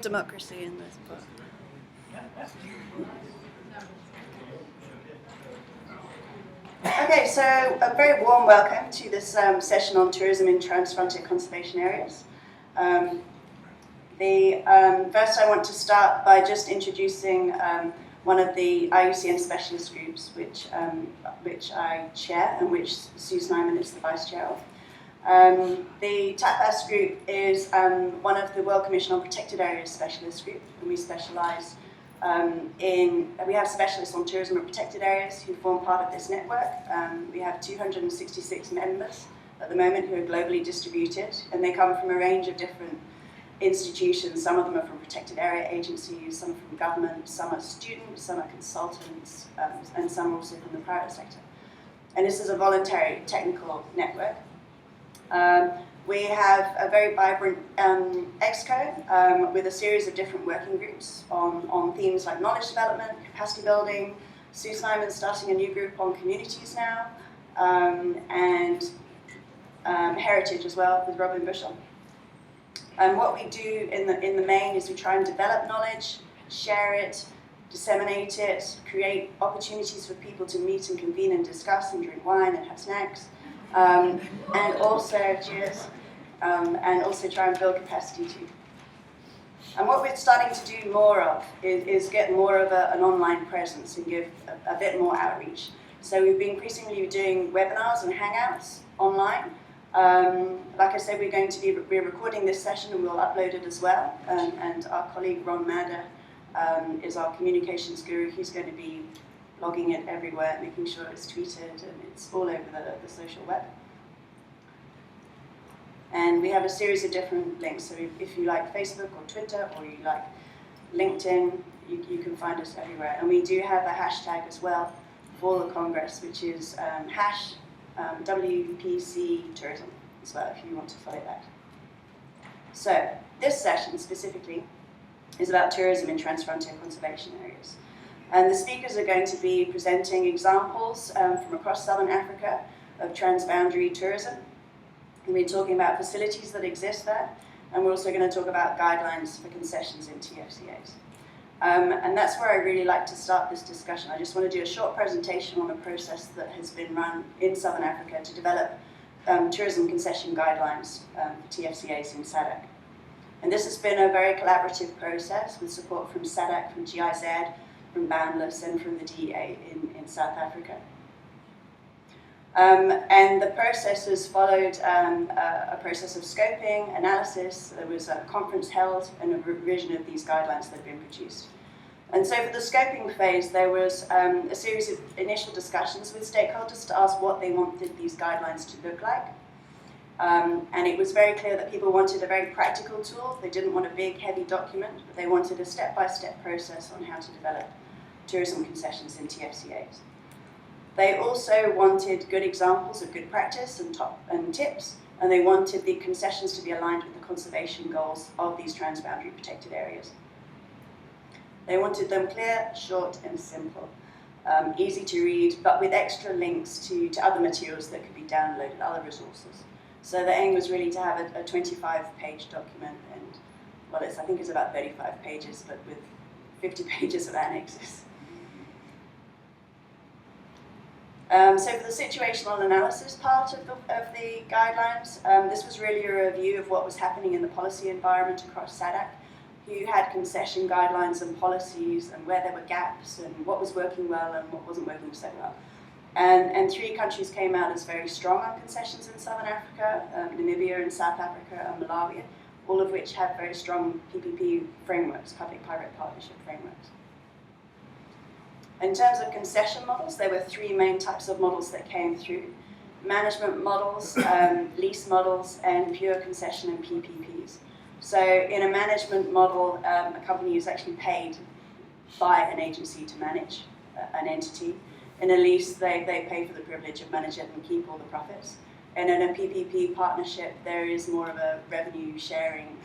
democracy in this book. Okay, so a very warm welcome to this session on tourism in Transfrontier Conservation Areas. First I want to start by just introducing one of the IUCN specialist groups which I chair and which Sue Snyman is the vice chair of. The TAPAS group is one of the World Commission on Protected Areas specialist group, and we specialise we have specialists on tourism and protected areas who form part of this network. We have 266 members at the moment who are globally distributed, and they come from a range of different institutions. Some of them are from protected area agencies, some are from government, some are students, some are consultants, and some are also from the private sector. And this is a voluntary technical network. We have a very vibrant ExCo with a series of different working groups on themes like knowledge development, capacity building. Sue Snyman's starting a new group on communities now, and heritage as well with Robin Bushell. And what we do in the main is we try and develop knowledge, share it, disseminate it, create opportunities for people to meet and convene and discuss and drink wine and have snacks. And also, and also try and build capacity too. And what we're starting to do more of is get more of an online presence and give a bit more outreach. So we've been increasingly doing webinars and hangouts online. Like I said, we're recording this session and we'll upload it as well. And our colleague Ron Madder is our communications guru. He's going to be logging it everywhere, making sure it's tweeted and it's all over the social web. And we have a series of different links. So if you like Facebook or Twitter or you like LinkedIn, you can find us everywhere. And we do have a hashtag as well for the Congress, which is WPC Tourism as well, if you want to follow that. So this session specifically is about tourism in Transfrontier Conservation Areas. And the speakers are going to be presenting examples from across Southern Africa of transboundary tourism. And we're talking about facilities that exist there, and we're also going to talk about guidelines for concessions in TFCAs. And that's where I really like to start this discussion. I just want to do a short presentation on a process that has been run in Southern Africa to develop tourism concession guidelines for TFCAs in SADC. And this has been a very collaborative process with support from SADC, from GIZ, from Boundless, and from the DEA in South Africa. And the process has followed a process of scoping, analysis. There was a conference held and a revision of these guidelines that had been produced. And so for the scoping phase, there was a series of initial discussions with stakeholders to ask what they wanted these guidelines to look like. And it was very clear that people wanted a very practical tool. They didn't want a big, heavy document, but they wanted a step-by-step process on how to develop tourism concessions in TFCAs. They also wanted good examples of good practice and tips, and they wanted the concessions to be aligned with the conservation goals of these transboundary protected areas. They wanted them clear, short, and simple, easy to read, but with extra links to other materials that could be downloaded, other resources. So the aim was really to have a 25-page document, and well, I think it's about 35 pages, but with 50 pages of annexes. So for the situational analysis part of the guidelines, this was really a review of what was happening in the policy environment across SADC, who had concession guidelines and policies, and where there were gaps, and what was working well and what wasn't working so well. And 3 countries came out as very strong on concessions in Southern Africa, Namibia and South Africa and Malawi, all of which have very strong PPP frameworks, public-private partnership frameworks. In terms of concession models, there were 3 main types of models that came through: management models, lease models, and pure concession and PPPs. So in a management model, a company is actually paid by an agency to manage an entity. In a lease, they pay for the privilege of managing it and keep all the profits. And in a PPP partnership, there is more of a revenue sharing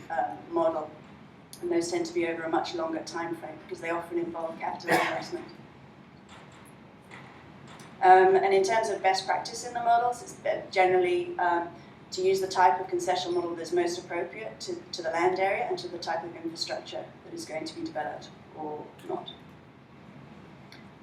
model. And those tend to be over a much longer time frame because they often involve capital investment. And in terms of best practice in the models, it's generally to use the type of concession model that's most appropriate to the land area and to the type of infrastructure that is going to be developed or not.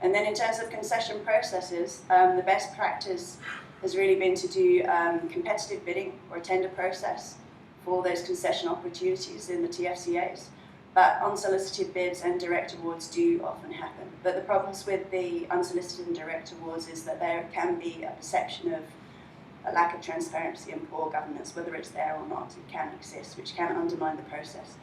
And then in terms of concession processes, the best practice has really been to do competitive bidding or a tender process for those concession opportunities in the TFCAs. But unsolicited bids and direct awards do often happen. But the problems with the unsolicited and direct awards is that there can be a perception of a lack of transparency and poor governance, whether it's there or not, it can exist, which can undermine the process.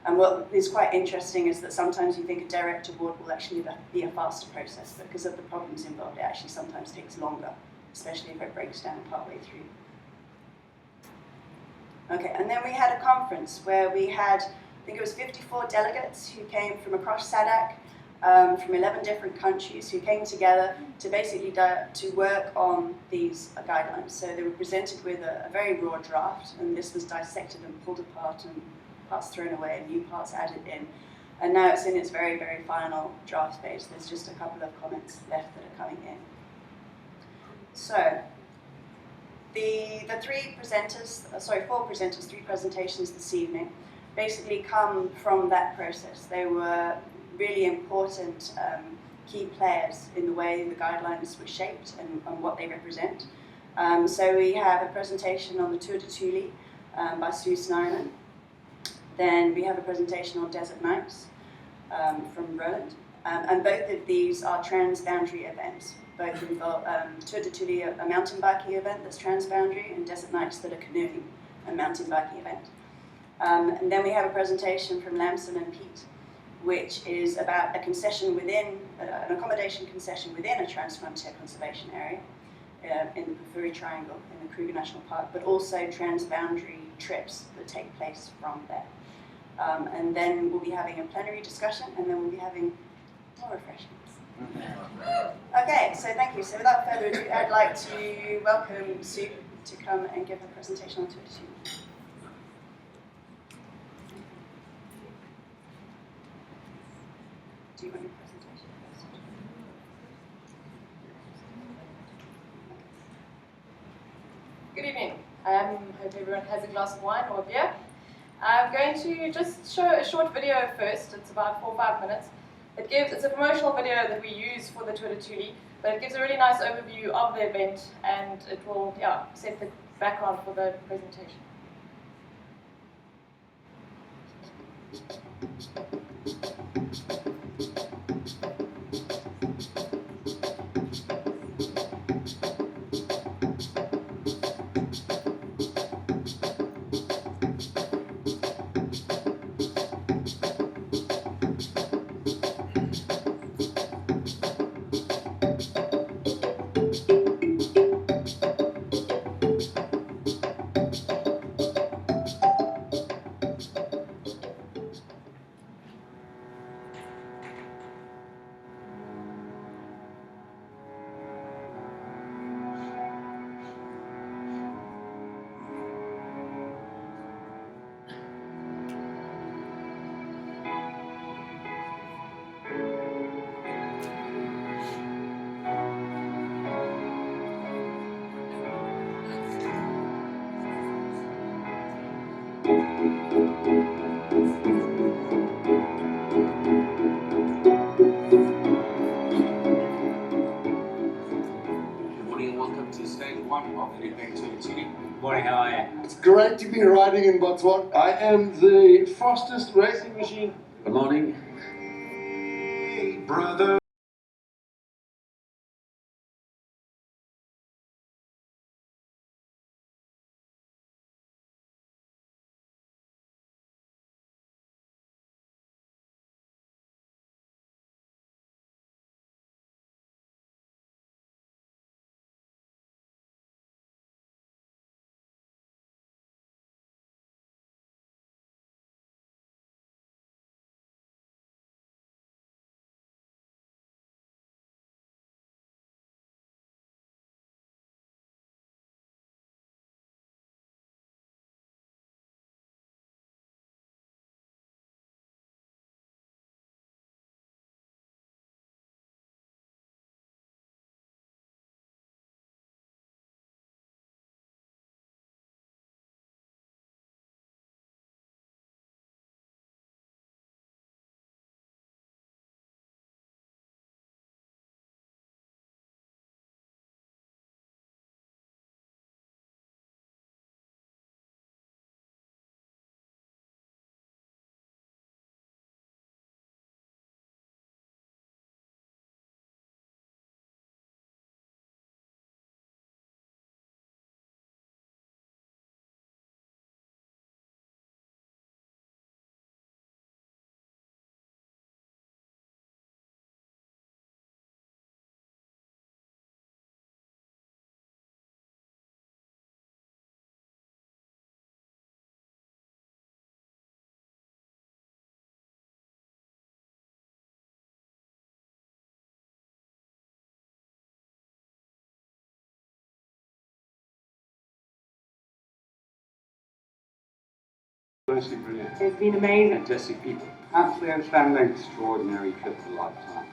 And what is quite interesting is that sometimes you think a direct award will actually be a faster process, but because of the problems involved, it actually sometimes takes longer, especially if it breaks down partway through. Okay, and then we had a conference where we had, I think it was 54 delegates who came from across SADC, from 11 different countries who came together to basically to work on these guidelines. So they were presented with a very raw draft, and this was dissected and pulled apart and parts thrown away and new parts added in. And now it's in its very, very final draft phase. There's just a couple of comments left that are coming in. So the four presenters, three presentations this evening, basically come from that process. They were really important key players in the way the guidelines were shaped and what they represent. So we have a presentation on the Tour de Tuli by Sue Snyman. Then we have a presentation on Desert Nights from Roland. And both of these are transboundary events. Both involve Tour de Tuli, a mountain biking event that's transboundary, and Desert Nights that are canoeing, a mountain biking event. And then we have a presentation from Lamson and Pete, which is about a concession within, an accommodation concession within a Transfrontier Conservation Area in the Pufuri Triangle in the Kruger National Park, but also transboundary trips that take place from there. And then we'll be having a plenary discussion, and then we'll be having more refreshments. Okay, so thank you. So without further ado, I'd like to welcome Sue to come and give her presentation on Twitter. Do you want your presentation first? Good evening. Hope everyone has a glass of wine or a beer. I'm going to just show a short video first. It's about 4 or 5 minutes. It's a promotional video that we use for the Tour de Tuli, but it gives a really nice overview of the event, and it will set the background for the presentation. Morning, how are you? It's great to be riding in Botswana. I am the fastest racing machine. Good morning. Hey, brother. Honestly brilliant. It's been amazing. Fantastic people. Absolutely outstanding. Extraordinary trip of a lifetime.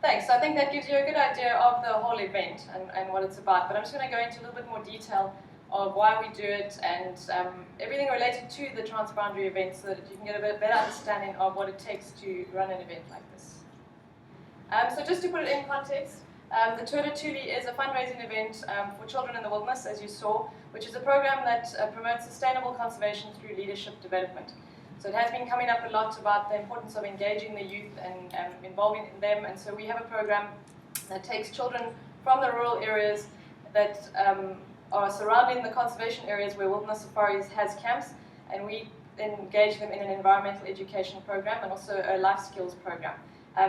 Thanks. So I think that gives you a good idea of the whole event and what it's about. But I'm just going to go into a little bit more detail of why we do it and everything related to the Transboundary event so that you can get a bit better understanding of what it takes to run an event like this. So just to put it in context, the Tour de Tuli is a fundraising event for children in the wilderness, as you saw, which is a program that promotes sustainable conservation through leadership development. So it has been coming up a lot about the importance of engaging the youth and involving them, and so we have a program that takes children from the rural areas that are surrounding the conservation areas where Wilderness Safaris has camps, and we engage them in an environmental education program and also a life skills program.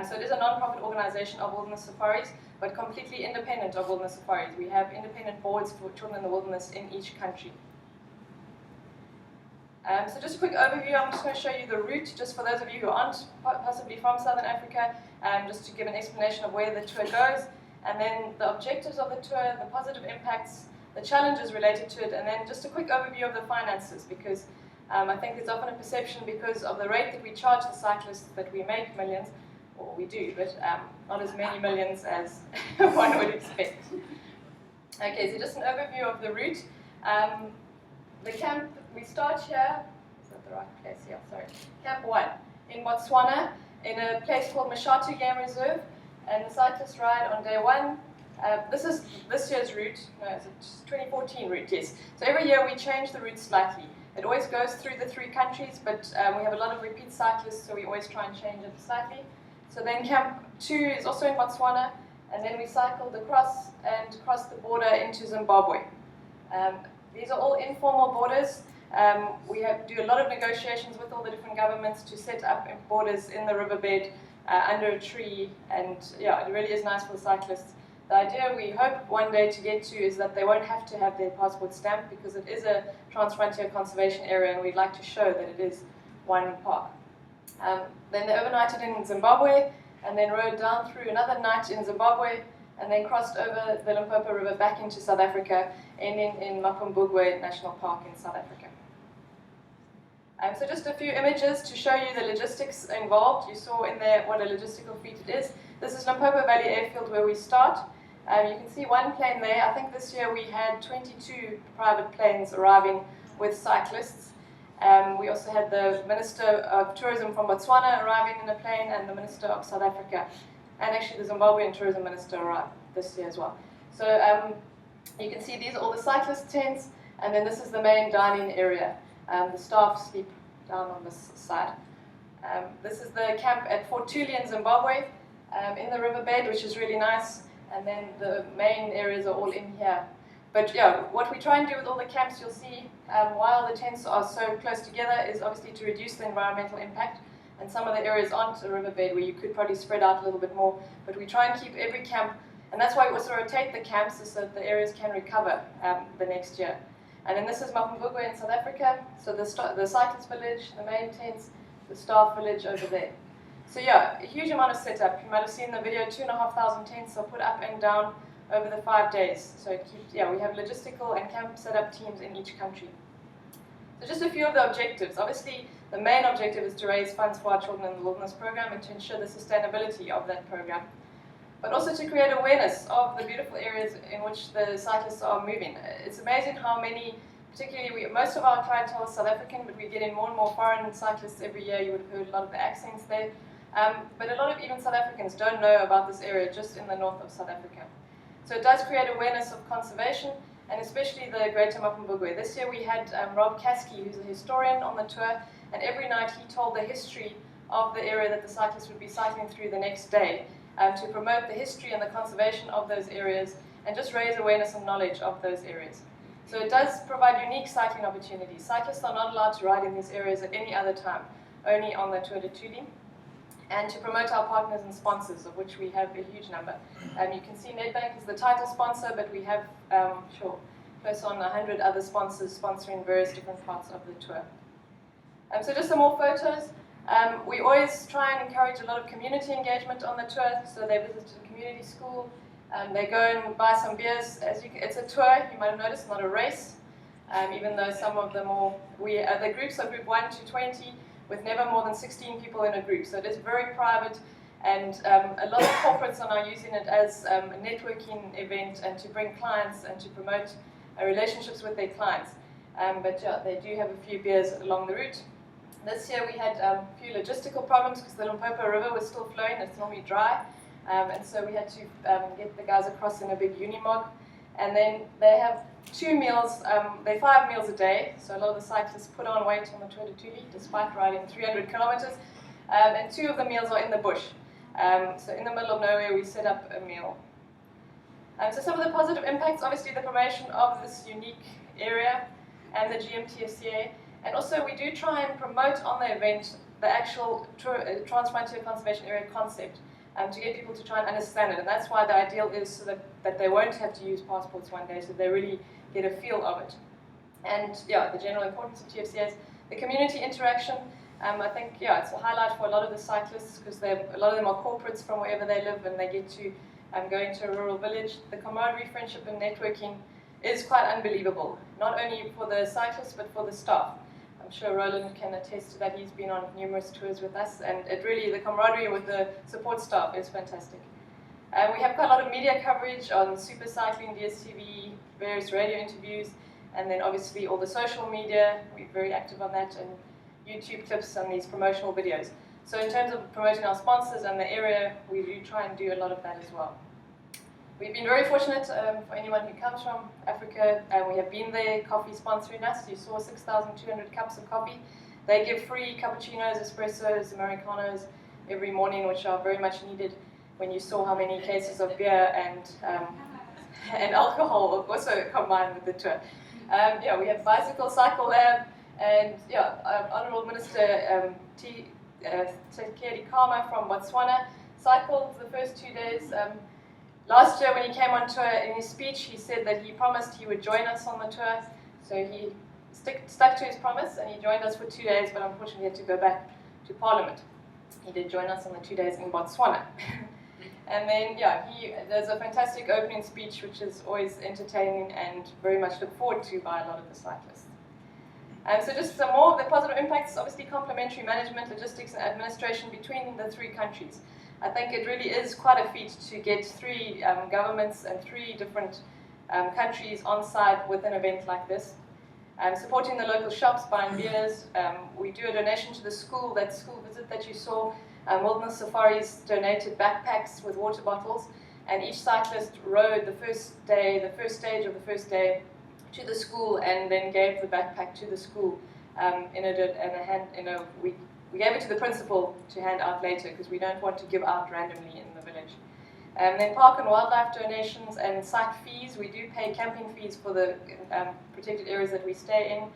So it is a non-profit organization of Wilderness Safaris, but completely independent of Wilderness Safaris. We have independent boards for children in the wilderness in each country. So just a quick overview, I'm just going to show you the route, just for those of you who aren't possibly from Southern Africa, just to give an explanation of where the tour goes, and then the objectives of the tour, the positive impacts, the challenges related to it, and then just a quick overview of the finances, because I think there's often a perception because of the rate that we charge the cyclists that we make millions, or we do, but not as many millions as one would expect. Okay, so just an overview of the route. The camp, we start here, is that the right place? Yeah, sorry. Camp 1 in Botswana, in a place called Mashatu Game Reserve, and the cyclists ride on day 1. This is this year's route, no, it's 2014 route, yes. So every year we change the route slightly. It always goes through the 3 countries, but we have a lot of repeat cyclists, so we always try and change it slightly. So then Camp 2 is also in Botswana, and then we cycled across and crossed the border into Zimbabwe. These are all informal borders. We do a lot of negotiations with all the different governments to set up borders in the riverbed under a tree, and yeah, it really is nice for the cyclists. The idea we hope one day to get to is that they won't have to have their passport stamped because it is a Transfrontier Conservation Area, and we'd like to show that it is one park. Then they overnighted in Zimbabwe, and then rode down through another night in Zimbabwe, and then crossed over the Limpopo River back into South Africa, ending in Mapungubwe National Park in South Africa. So just a few images to show you the logistics involved. You saw in there what a logistical feat it is. This is Limpopo Valley Airfield where we start. You can see one plane there. I think this year we had 22 private planes arriving with cyclists. We also had the Minister of Tourism from Botswana arriving in a plane, and the Minister of South Africa. And actually the Zimbabwean Tourism Minister arrived this year as well. So you can see these are all the cyclist tents, and then this is the main dining area. The staff sleep down on this side. This is the camp at Fort Tuli in Zimbabwe, in the riverbed, which is really nice, and then the main areas are all in here. But yeah, what we try and do with all the camps, you'll see, while the tents are so close together, is obviously to reduce the environmental impact. And some of the areas aren't a riverbed where you could probably spread out a little bit more, but we try and keep every camp, and that's why we also rotate the camps so that the areas can recover the next year. And then this is Mapungubwe in South Africa, so the cyclist village, the main tents, the staff village over there. So yeah, a huge amount of setup. You might have seen the video, 2,500 tents are put up and down over the 5 days. So it keeps, yeah, we have logistical and camp setup teams in each country. So just a few of the objectives. Obviously, the main objective is to raise funds for our Children in the Wilderness program and to ensure the sustainability of that program, but also to create awareness of the beautiful areas in which the cyclists are moving. It's amazing how many, particularly most of our clientele is South African, but we get in more and more foreign cyclists every year. You would have heard a lot of the accents there. But a lot of even South Africans don't know about this area just in the north of South Africa. So it does create awareness of conservation, and especially the Greater Mapungubwe. This year we had Rob Kasky, who's a historian, on the tour, and every night he told the history of the area that the cyclists would be cycling through the next day, to promote the history and the conservation of those areas and just raise awareness and knowledge of those areas. So it does provide unique cycling opportunities. Cyclists are not allowed to ride in these areas at any other time, only on the Tour de Tuli. and to promote our partners and sponsors, of which we have a huge number. You can see Nedbank is the title sponsor, but we have close on 100 other sponsors sponsoring various different parts of the tour. So just some more photos. We always try and encourage a lot of community engagement on the tour. So they visit a community school, they go and buy some beers. It's a tour, you might have noticed, not a race. Even though some of them the groups are group 1 to 20, with never more than 16 people in a group. So it is very private, and a lot of corporates are now using it as a networking event and to bring clients and to promote relationships with their clients. But yeah, they do have a few beers along the route. This year we had a few logistical problems because the Limpopo River was still flowing. It's normally dry, and so we had to get the guys across in a big unimog. And then they have 2 meals, they're 5 meals a day, so a lot of the cyclists put on weight on the Tour de Tuli despite riding 300 kilometers, and 2 of the meals are in the bush. So in the middle of nowhere we set up a meal. So some of the positive impacts, obviously the promotion of this unique area and the GMTFCA, and also we do try and promote on the event the actual Transfrontier Conservation Area concept, to get people to try and understand it. And that's why the ideal is so that they won't have to use passports one day, so they really get a feel of it. And yeah, the general importance of TFCAs, the community interaction, I think, yeah, it's a highlight for a lot of the cyclists because a lot of them are corporates from wherever they live and they get to go into a rural village. The camaraderie, friendship and networking is quite unbelievable, not only for the cyclists but for the staff. I'm sure Roland can attest to that. He's been on numerous tours with us, and the camaraderie with the support staff is fantastic. We have quite a lot of media coverage on super cycling, DSTV, various radio interviews, and then obviously all the social media. We're very active on that, and YouTube clips and these promotional videos. So in terms of promoting our sponsors and the area, we do try and do a lot of that as well. We've been very fortunate for anyone who comes from Africa, and we have been there, coffee sponsoring us. You saw 6,200 cups of coffee. They give free cappuccinos, espressos, Americanos every morning, which are very much needed when you saw how many cases of beer and alcohol also combined with the tour. Yeah, we have bicycle, cycle lab, and yeah, Honourable Minister Tekedi Kama from Botswana cycled the first 2 days. Last year when he came on tour, in his speech he said that he promised he would join us on the tour, so he stuck to his promise and he joined us for 2 days, but unfortunately he had to go back to Parliament. He did join us on the 2 days in Botswana. And then there's a fantastic opening speech which is always entertaining and very much looked forward to by a lot of the cyclists. So just some more of the positive impacts, obviously complementary management, logistics and administration between the 3 countries. I think it really is quite a feat to get 3 governments and 3 different countries on site with an event like this. Supporting the local shops, buying beers. We do a donation to the school, that school visit that you saw. Wilderness Safaris donated backpacks with water bottles, and each cyclist rode the first stage of the first day to the school and then gave the backpack to the school we gave it to the principal to hand out later because we don't want to give out randomly in the village. Then park and wildlife donations and site fees. We do pay camping fees for the protected areas that we stay in.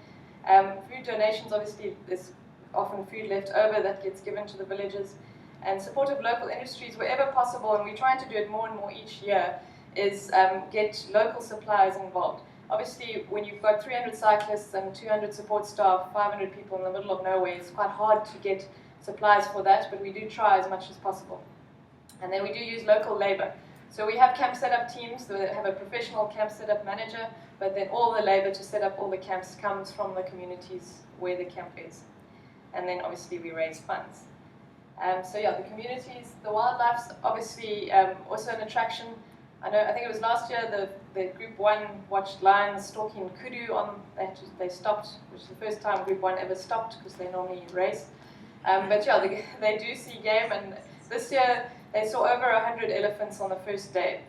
Food donations, obviously there's often food left over that gets given to the villagers. And support of local industries wherever possible, and we're trying to do it more and more each year, is get local suppliers involved. Obviously, when you've got 300 cyclists and 200 support staff, 500 people in the middle of nowhere, it's quite hard to get supplies for that, but we do try as much as possible. And then we do use local labor. So we have camp setup teams that have a professional camp setup manager, but then all the labor to set up all the camps comes from the communities where the camp is. And then obviously we raise funds. So yeah, the communities, the wildlife's obviously also an attraction. I think it was last year the Group 1 watched lions stalking kudu they stopped, which is the first time Group 1 ever stopped because they normally race. But yeah, they do see game, and this year they saw over 100 elephants on the first day,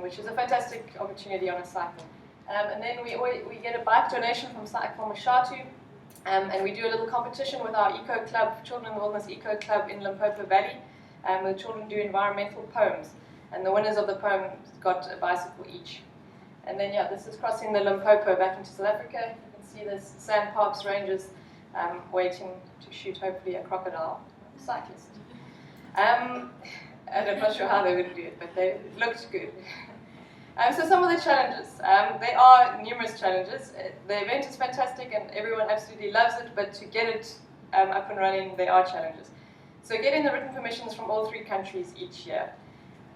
which is a fantastic opportunity on a cycle. And then we get a bike donation from Cycle Mashatu, and we do a little competition with our eco club, Children in the Wilderness Eco Club in Limpopo Valley, where the children do environmental poems. And the winners of the poem got a bicycle each. And then this is crossing the Limpopo back into South Africa. You can see there's sandparks rangers waiting to shoot hopefully a crocodile cyclist. And I'm not sure how they would do it, but they looked good. So some of the challenges. There are numerous challenges. The event is fantastic and everyone absolutely loves it, but to get it up and running, there are challenges. So getting the written permissions from all 3 countries each year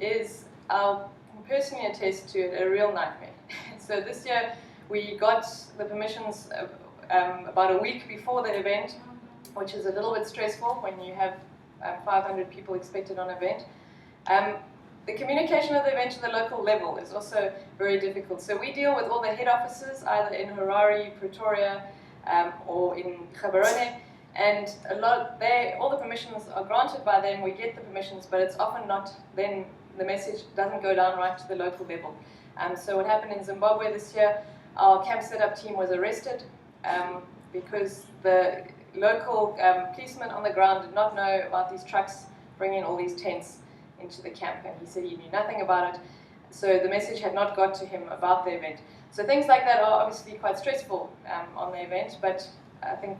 is, I'll personally attest to it, a real nightmare. So this year we got the permissions about a week before the event, which is a little bit stressful when you have 500 people expected on an event. The communication of the event to the local level is also very difficult. So we deal with all the head offices, either in Harare, Pretoria, or in Gaborone, and all the permissions are granted by them. We get the permissions, but it's often not. Then the message doesn't go down right to the local level. So what happened in Zimbabwe this year? Our camp setup team was arrested because the local policeman on the ground did not know about these trucks bringing all these tents into the camp, and he said he knew nothing about it, so the message had not got to him about the event. So things like that are obviously quite stressful on the event, but I think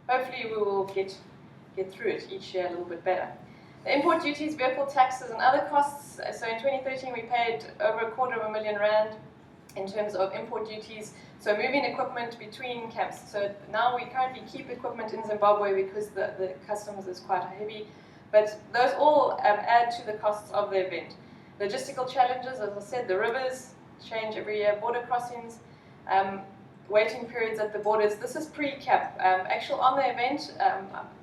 hopefully we will get through it each year a little bit better. The import duties, vehicle taxes and other costs, so in 2013 we paid over R250,000 rand in terms of import duties, so moving equipment between camps. So now we currently keep equipment in Zimbabwe because the customs is quite heavy. But those all add to the costs of the event. Logistical challenges, as I said, the rivers change every year, border crossings, waiting periods at the borders. This is pre-cap. Actual on the event,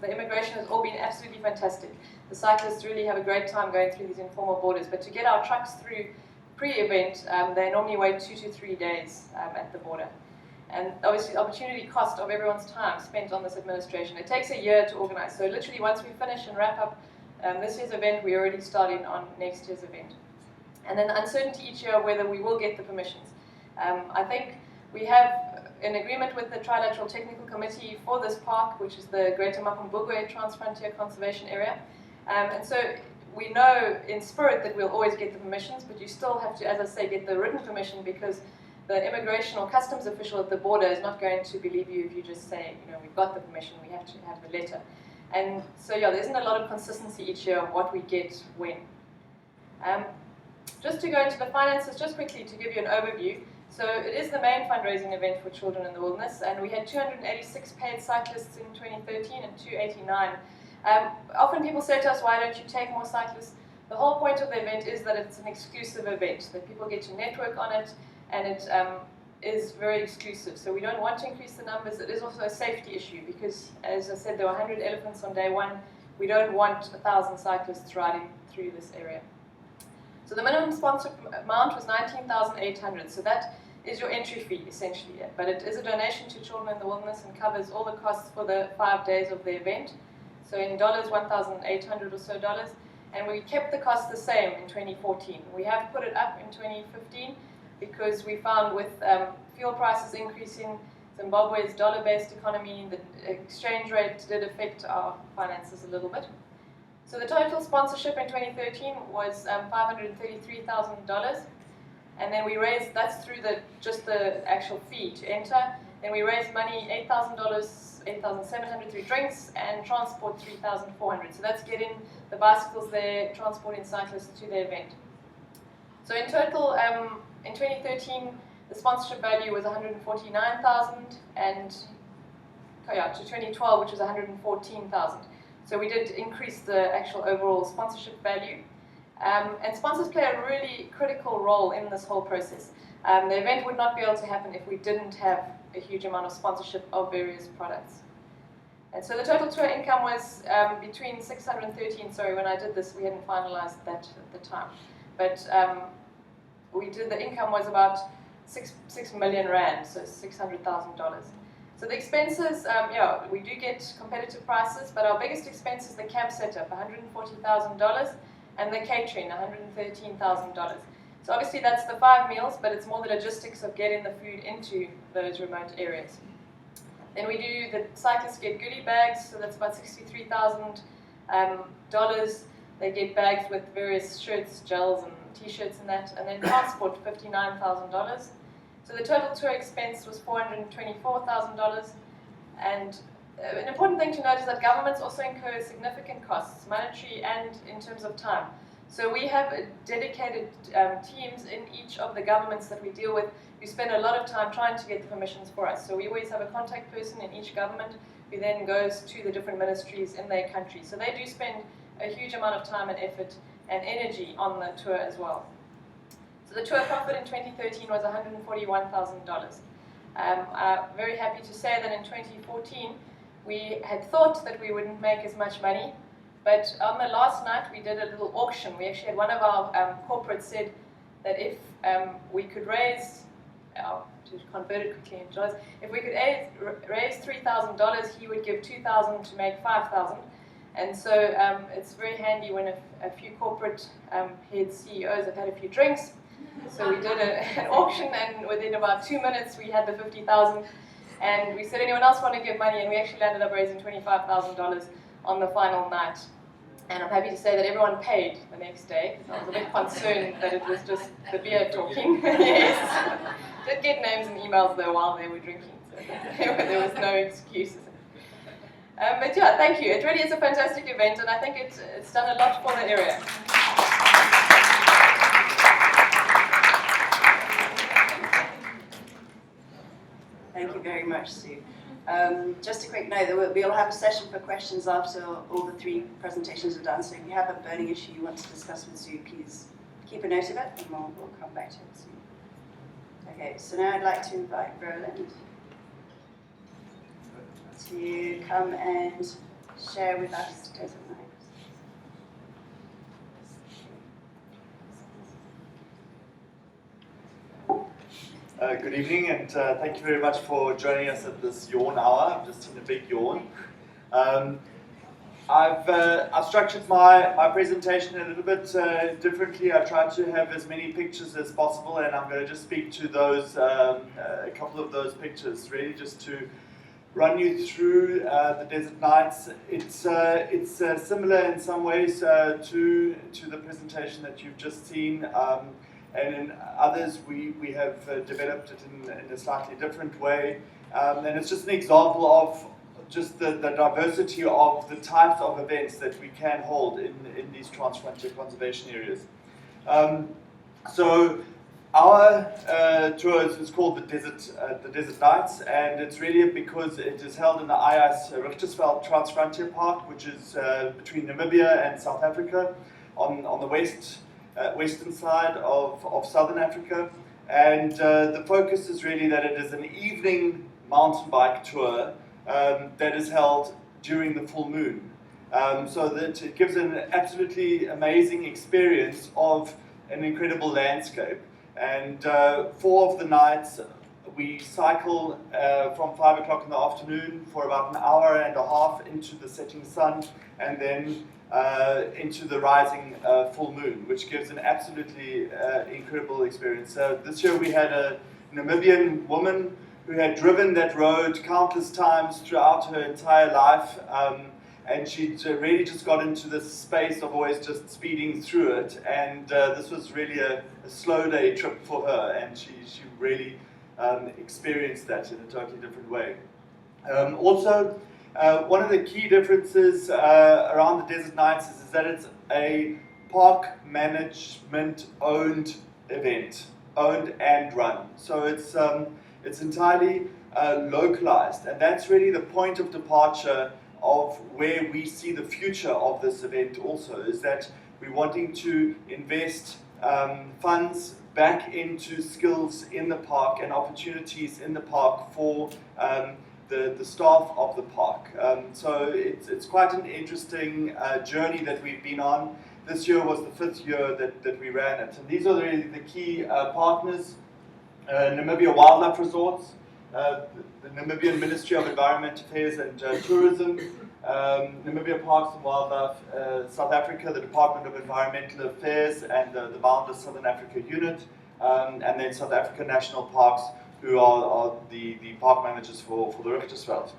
the immigration has all been absolutely fantastic. The cyclists really have a great time going through these informal borders. But to get our trucks through pre-event, they normally wait 2 to 3 days at the border. And obviously the opportunity cost of everyone's time spent on this administration. It takes a year to organize. So literally once we finish and wrap up this year's event, we're already starting on next year's event. And then the uncertainty each year whether we will get the permissions. I think we have an agreement with the Trilateral Technical Committee for this park, which is the Greater Mapumbugwe Transfrontier Conservation Area. And so we know in spirit that we'll always get the permissions, but you still have to, as I say, get the written permission, because the immigration or customs official at the border is not going to believe you if you just say, we've got the permission, we have to have the letter. And so, yeah, there isn't a lot of consistency each year of what we get when. Just to go into the finances, just quickly to give you an overview. So it is the main fundraising event for children in the wilderness, and we had 286 paid cyclists in 2013 and 289. Often people say to us, why don't you take more cyclists? The whole point of the event is that it's an exclusive event, that people get to network on it, and it is very exclusive. So we don't want to increase the numbers. It is also a safety issue because, as I said, there were 100 elephants on day one. We don't want 1,000 cyclists riding through this area. So the minimum sponsor amount was 19,800. So that is your entry fee, essentially. But it is a donation to children in the wilderness and covers all the costs for the 5 days of the event. So in dollars, 1,800 or so dollars. And we kept the cost the same in 2014. We have put it up in 2015. Because we found with fuel prices increasing, Zimbabwe's dollar-based economy, the exchange rate did affect our finances a little bit. So the total sponsorship in 2013 was $533,000, and then we raised, that's through just the actual fee to enter. Then we raised money, $8,000, $8,700 through drinks, and transport $3,400. So that's getting the bicycles there, transporting cyclists to the event. So in total, in 2013, the sponsorship value was $149,000, and to 2012, which was $114,000. So we did increase the actual overall sponsorship value. And sponsors play a really critical role in this whole process. The event would not be able to happen if we didn't have a huge amount of sponsorship of various products. And so the total tour income was between 613, sorry, when I did this, we hadn't finalized that at the time. But the income was about 6 million rand, so $600,000. So the expenses, we do get competitive prices, but our biggest expense is the camp setup, $140,000, and the catering, $113,000. So obviously that's the 5 meals, but it's more the logistics of getting the food into those remote areas. Then the cyclists get goodie bags, so that's about $63,000. They get bags with various shirts, gels, and t-shirts and that, and then transport, $59,000. So the total tour expense was $424,000, and an important thing to note is that governments also incur significant costs, monetary and in terms of time. So we have dedicated teams in each of the governments that we deal with who spend a lot of time trying to get the permissions for us. So we always have a contact person in each government who then goes to the different ministries in their country. So they do spend a huge amount of time and effort and energy on the tour as well. So the tour profit in 2013 was $141,000. I'm very happy to say that in 2014 we had thought that we wouldn't make as much money, but on the last night we did a little auction. We actually had one of our corporates said that if we could raise, to convert it quickly in dollars, if we could raise $3,000, he would give $2,000 to make $5,000. And so it's very handy when a few corporate heads, CEOs have had a few drinks. So we did an auction, and within about 2 minutes we had the $50,000. And we said, anyone else want to give money? And we actually ended up raising $25,000 on the final night. And I'm happy to say that everyone paid the next day. I was a bit concerned that it was just the beer talking. Yes. Did get names and emails though while they were drinking, so there was no excuses. But yeah, thank you. It really is a fantastic event, and I think it's done a lot for the area. Thank you very much, Sue. Just a quick note that we'll have a session for questions after all the 3 presentations are done. So if you have a burning issue you want to discuss with Sue, please keep a note of it, and we'll come back to it soon. Okay, so now I'd like to invite Roland to come and share with us Desert Nights. Good evening, and thank you very much for joining us at this yawn hour. I've just seen a big yawn. I've structured my presentation a little bit differently. I tried to have as many pictures as possible, and I'm going to just speak to those, a couple of those pictures, really just to run you through the Desert Nights. It's similar in some ways to the presentation that you've just seen, and in others we have developed it in a slightly different way. And it's just an example of just the diversity of the types of events that we can hold in these Transfrontier Conservation Areas. So our tour is called the Desert Nights, and it's really because it is held in the IJS Richtersveld Transfrontier Park, which is between Namibia and South Africa on the western side of Southern Africa. And the focus is really that it is an evening mountain bike tour that is held during the full moon. So that it gives an absolutely amazing experience of an incredible landscape. And 4 of the nights we cycle from 5 o'clock in the afternoon for about an hour and a half into the setting sun, and then into the rising full moon, which gives an absolutely incredible experience. So this year we had a Namibian woman who had driven that road countless times throughout her entire life, and she really just got into this space of always just speeding through it, and this was really a slow day trip for her, and she really experienced that in a totally different way. Also, one of the key differences around the Desert Nights is that it's a park management owned event, owned and run. So it's entirely localized, and that's really the point of departure of where we see the future of this event also, is that we're wanting to invest funds back into skills in the park and opportunities in the park for the staff of the park. So it's quite an interesting journey that we've been on. This year was the 5th year that we ran it. And these are really the key partners: Namibia Wildlife Resorts, the Namibian Ministry of Environment Affairs and Tourism, Namibia Parks and Wildlife, South Africa, the Department of Environmental Affairs and the Boundless Southern Africa Unit, and then South Africa National Parks, who are the park managers for the Richtersveld.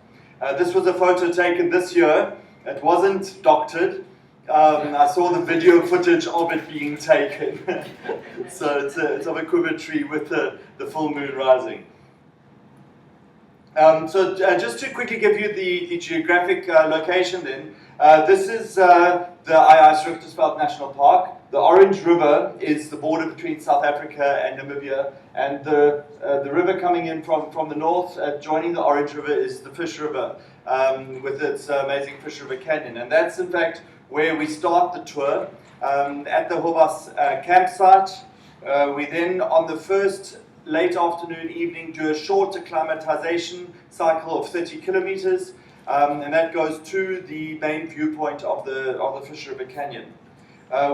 This was a photo taken this year. It wasn't doctored. I saw the video footage of it being taken. So it's of a kuva tree with the full moon rising. Just to quickly give you the geographic location then, this is the Ice-Richtersveld National Park. The Orange River is the border between South Africa and Namibia, and the river coming in from the north, joining the Orange River, is the Fish River, with its amazing Fish River Canyon. And that's in fact where we start the tour, at the Hobas campsite. We then, on the first late afternoon, evening, do a short acclimatization cycle of 30 kilometers, and that goes to the main viewpoint of the Fish River Canyon.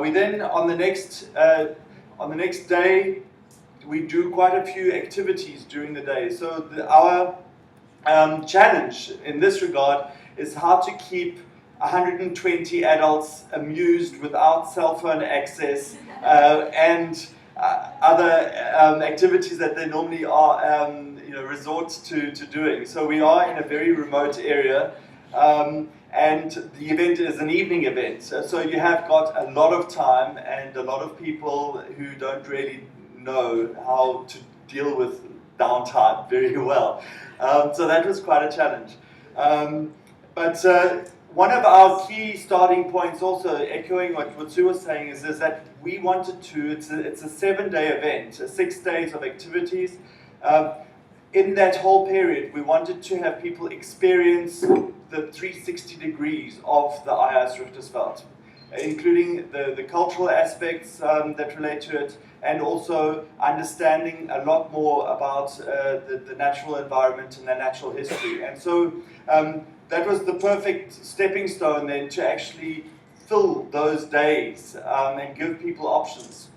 We then, on the next day, we do quite a few activities during the day. So our challenge in this regard is how to keep 120 adults amused without cell phone access and other activities that they normally are resort to doing. So we are in a very remote area, and the event is an evening event. So you have got a lot of time and a lot of people who don't really know how to deal with downtime very well. So that was quite a challenge. But one of our key starting points, also echoing what Sue was saying, is that we wanted to, it's a 7-day event, 6 days of activities. In that whole period, we wanted to have people experience the 360 degrees of the Ice-Richtersveld, including the cultural aspects that relate to it, and also understanding a lot more about the natural environment and the natural history. And so that was the perfect stepping stone then to actually fill those days and give people options.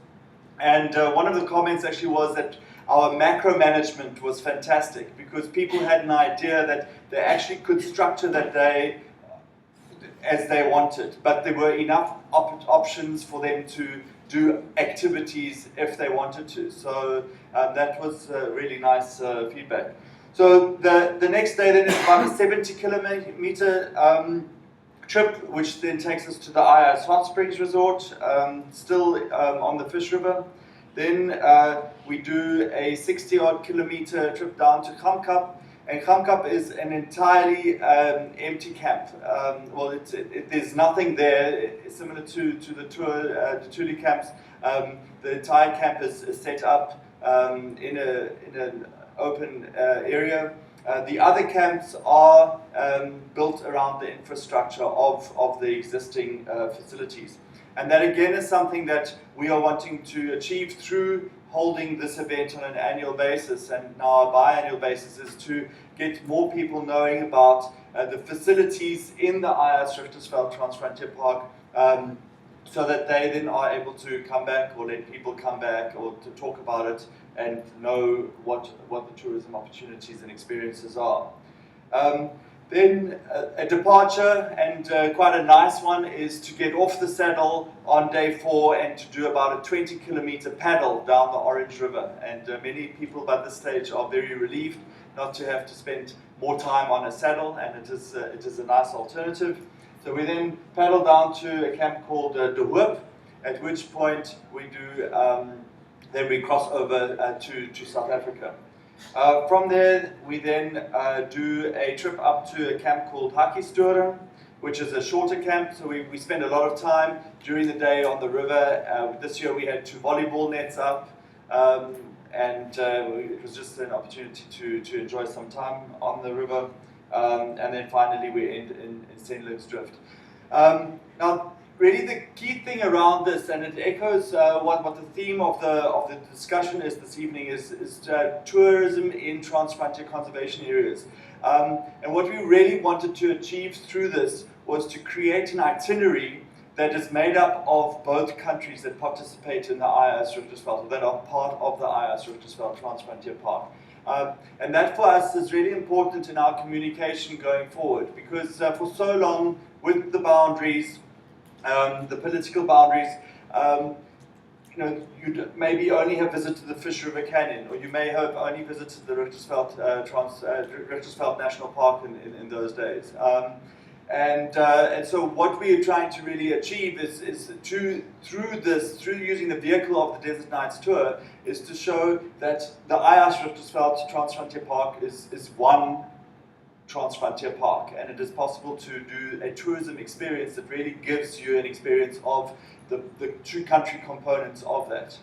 And one of the comments actually was that our macro management was fantastic, because people had an idea that they actually could structure that day as they wanted, but there were enough options for them to do activities if they wanted to. So that was really nice feedback. So the next day then is about a 70-kilometer trip, which then takes us to the Ice Hot Springs Resort, still on the Fish River. Then we do a 60-odd kilometer trip down to Kamkap, and Kamkap is an entirely empty camp. Well, there's nothing there, similar to the the Tuli camps. The entire camp is set up in an open area. The other camps are built around the infrastructure of the existing facilities. And that again is something that we are wanting to achieve through holding this event on an annual basis, and now a biannual basis, is to get more people knowing about the facilities in the Ice-Richtersveld Transfrontier Park, so that they then are able to come back, or let people come back, or to talk about it and know what the tourism opportunities and experiences are. Then a departure, and quite a nice one, is to get off the saddle on day 4 and to do about a 20-kilometer paddle down the Orange River. And many people by this stage are very relieved not to have to spend more time on a saddle, and it is a nice alternative. So we then paddle down to a camp called De Hoop, at which point we do, then we cross over to South Africa. From there, we then do a trip up to a camp called Hakkiesdorp, which is a shorter camp. So we spend a lot of time during the day on the river. This year we had 2 volleyball nets up, and it was just an opportunity to enjoy some time on the river. And then finally we end in Sendlingsdrift. Now, really the key thing around this, and it echoes what the theme of the discussion is this evening, is tourism in Transfrontier Conservation Areas. And what we really wanted to achieve through this was to create an itinerary that is made up of both countries that participate in the Ice-Richtersveld, or that are part of the Ice-Richtersveld Transfrontier Park. And that for us is really important in our communication going forward, because for so long with the boundaries, the political boundaries, you maybe only have visited the Fish River Canyon, or you may have only visited the Richtersveld National Park in those days. And so what we are trying to really achieve is through using the vehicle of the Desert Nights Tour, is to show that the Ice-Richtersveld Transfrontier Park is one Transfrontier Park, and it is possible to do a tourism experience that really gives you an experience of the true country components of that.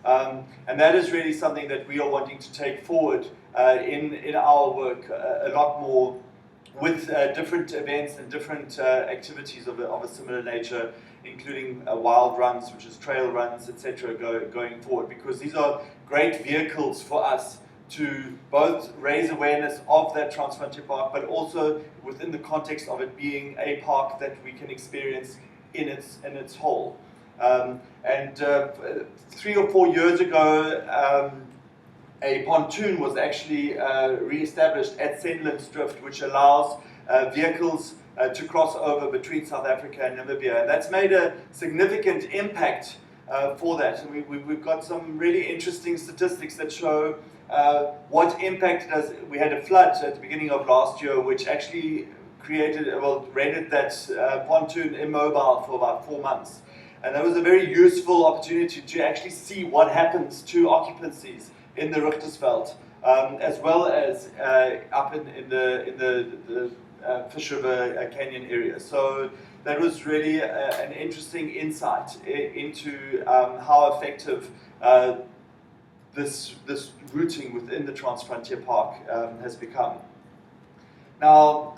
And that is really something that we are wanting to take forward in our work a lot more, with different events and different activities of a similar nature, including wild runs, which is trail runs, etc., going forward, because these are great vehicles for us to both raise awareness of that Transfrontier Park, but also within the context of it being a park that we can experience in its whole. 3 or 4 years ago, a pontoon was actually re-established at Sendlin's Drift, which allows vehicles to cross over between South Africa and Namibia. And that's made a significant impact for that. And we've got some really interesting statistics that show what impact it does. We had a flood at the beginning of last year, which actually rendered that pontoon immobile for about 4 months. And that was a very useful opportunity to actually see what happens to occupancies in the Richtersveld, as well as up in the Fish River Canyon area. So that was really an interesting insight into how effective this routing within the Transfrontier Park has become. Now,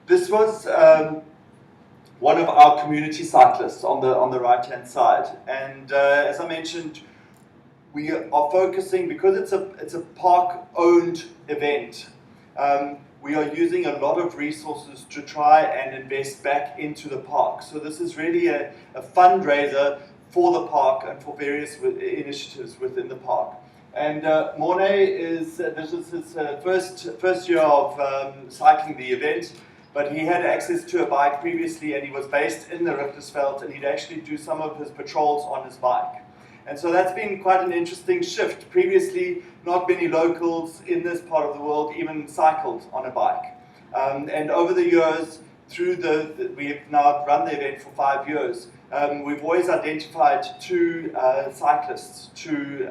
this was one of our community cyclists on the right-hand side, and as I mentioned, we are focusing, because it's a park-owned event. We are using a lot of resources to try and invest back into the park. So this is really a fundraiser for the park and for various initiatives within the park. And this is his first year of cycling the event. But he had access to a bike previously, and he was based in the Richtersveld, and he'd actually do some of his patrols on his bike. And so that's been quite an interesting shift. Previously, not many locals in this part of the world even cycled on a bike. And over the years, we've now run the event for 5 years, we've always identified 2 cyclists to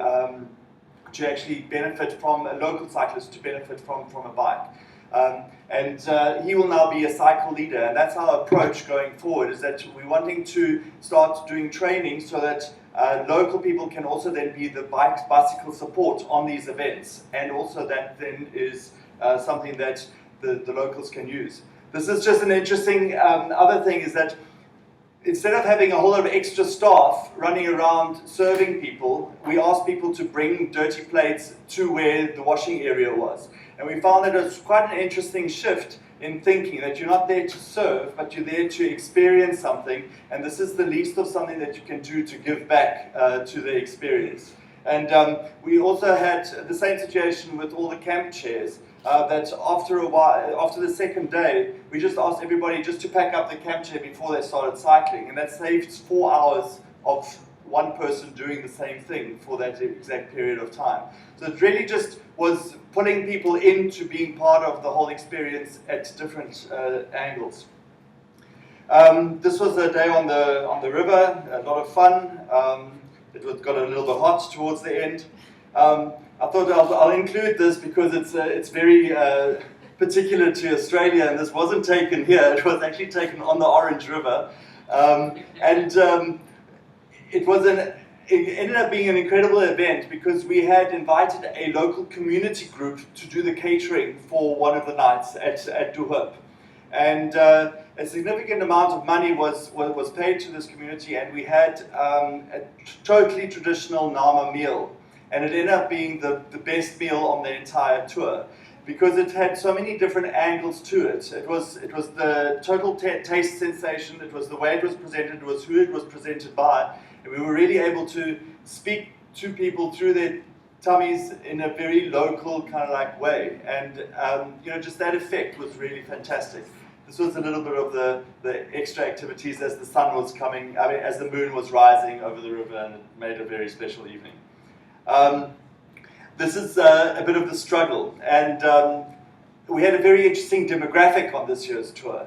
actually benefit from, a local cyclist to benefit from a bike. And he will now be a cycle leader, and that's our approach going forward, is that we're wanting to start doing training so that local people can also then be the bicycle support on these events, and also that then is something that the locals can use. This is just an interesting other thing, is that instead of having a whole lot of extra staff running around serving people, we asked people to bring dirty plates to where the washing area was. And we found that it was quite an interesting shift in thinking, that you're not there to serve, but you're there to experience something, and this is the least of something that you can do to give back to the experience. And we also had the same situation with all the camp chairs, that after a while, after the second day, we just asked everybody just to pack up the camp chair before they started cycling, and that saved 4 hours of one person doing the same thing for that exact period of time. So it really just was putting people into being part of the whole experience at different angles. This was a day on the river, a lot of fun. It got a little bit hot towards the end. I thought I'll include this because it's very particular to Australia, and this wasn't taken here. It was actually taken on the Orange River, it ended up being an incredible event because we had invited a local community group to do the catering for one of the nights at Duhop. And a significant amount of money was paid to this community, and we had a totally traditional Nama meal. And it ended up being the best meal on the entire tour, because it had so many different angles to it. It was the total taste sensation, it was the way it was presented, it was who it was presented by, and we were really able to speak to people through their tummies in a very local kind of like way, and just that effect was really fantastic. This was a little bit of the extra activities as the sun was coming, as the moon was rising over the river, and it made a very special evening. This is a bit of the struggle, and we had a very interesting demographic on this year's tour,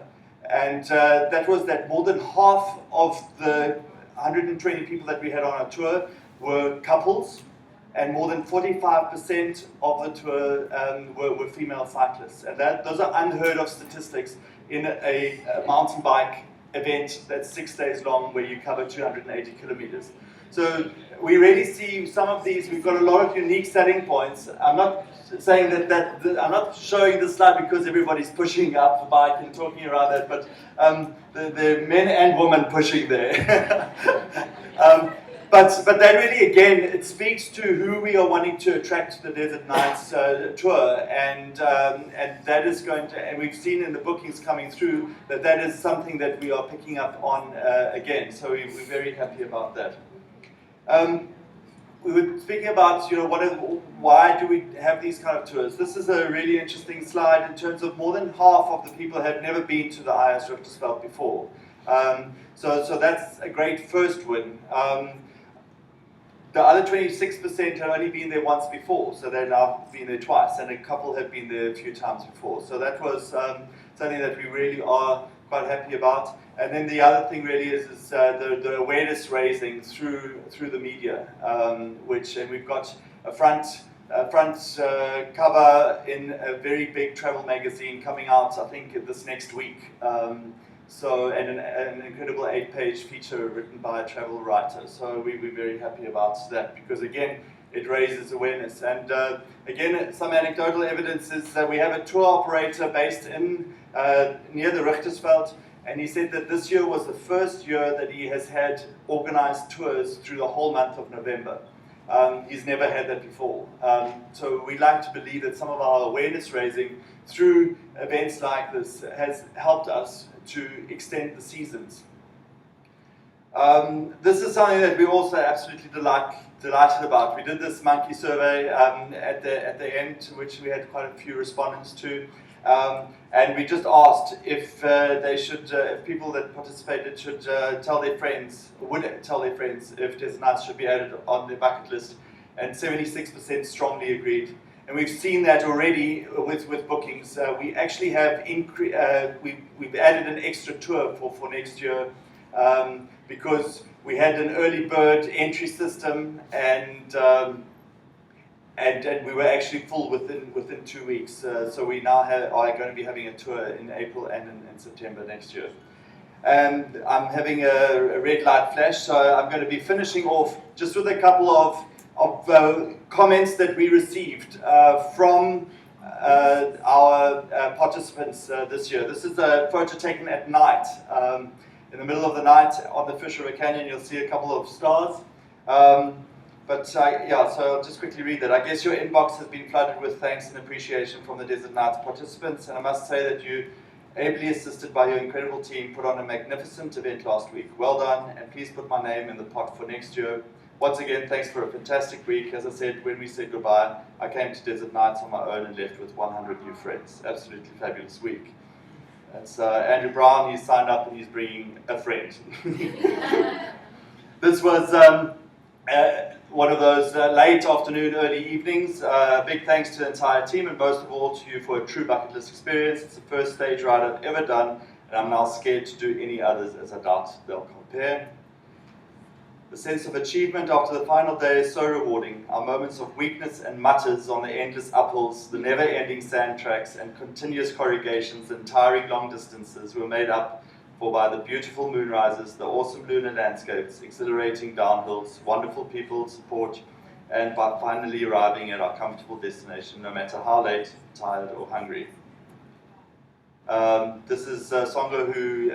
and that was that more than half of the 120 people that we had on our tour were couples, and more than 45% of the tour were female cyclists. And those are unheard of statistics in a mountain bike event that's 6 days long where you cover 280 kilometers. So we really see some of these, we've got a lot of unique selling points. I'm not saying that I'm not showing this slide because everybody's pushing up the bike and talking around that, but the men and women pushing there. But that really, again, it speaks to who we are wanting to attract to the Desert Nights tour, and that is going to, and we've seen in the bookings coming through that is something that we are picking up on again. So we're very happy about that. We were speaking about, why do we have these kind of tours? This is a really interesting slide in terms of more than half of the people have never been to the IS Richtersveld before. So that's a great first win. The other 26% have only been there once before, so they've now been there twice, and a couple have been there a few times before. So that was something that we really are quite happy about. And then the other thing really is the awareness raising through the media, and we've got a front cover in a very big travel magazine coming out, I think, this next week. And an incredible 8-page feature written by a travel writer. So we're very happy about that because, again, it raises awareness. And again, some anecdotal evidence is that we have a tour operator based in near the Richtersveld, and he said that this year was the first year that he has had organized tours through the whole month of November. He's never had that before. So we like to believe that some of our awareness raising through events like this has helped us to extend the seasons. This is something that we're also absolutely delighted about. We did this monkey survey at the end, which we had quite a few respondents to, and we just asked if if people that participated should would tell their friends if Desert Nights should be added on their bucket list, and 76% strongly agreed. And we've seen that already with bookings. We actually have we've added an extra tour for next year because we had an early bird entry system, and we were actually full within 2 weeks. So we now are going to be having a tour in April and in September next year. And I'm having a red light flash, so I'm going to be finishing off just with a couple of comments that we received from our participants this year. This is a photo taken at night. In the middle of the night on the Fish River Canyon, you'll see a couple of stars. So I'll just quickly read that. I guess your inbox has been flooded with thanks and appreciation from the Desert Nights participants, and I must say that you, ably assisted by your incredible team, put on a magnificent event last week. Well done, and please put my name in the pot for next year. Once again, thanks for a fantastic week. As I said, when we said goodbye, I came to Desert Nights on my own and left with 100 new friends. Absolutely fabulous week. That's Andrew Brown. He's signed up and he's bringing a friend. This was one of those late afternoon, early evenings. Big thanks to the entire team, and most of all to you for a true bucket list experience. It's the first stage ride I've ever done, and I'm now scared to do any others, as I doubt they'll compare. The sense of achievement after the final day is so rewarding. Our moments of weakness and mutters on the endless uphills, the never-ending sand tracks, and continuous corrugations and tiring long distances were made up for by the beautiful moonrises, the awesome lunar landscapes, exhilarating downhills, wonderful people support, and by finally arriving at our comfortable destination, no matter how late, tired, or hungry. This is Songo, who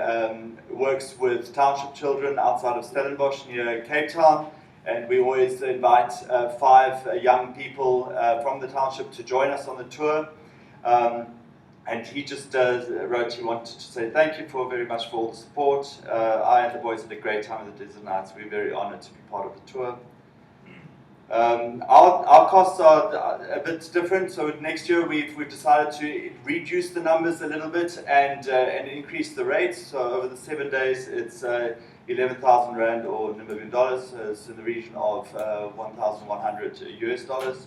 works with township children outside of Stellenbosch near Cape Town, and we always invite 5 young people from the township to join us on the tour. And he just wrote he wanted to say thank you very much for all the support. I and the boys had a great time at the Desert Nights. We're very honoured to be part of the tour. Our costs are a bit different. So next year we've decided to reduce the numbers a little bit and increase the rates. So over the 7 days, it's 11,000 Rand or Namibian dollars. So it's in the region of 1,100 US dollars.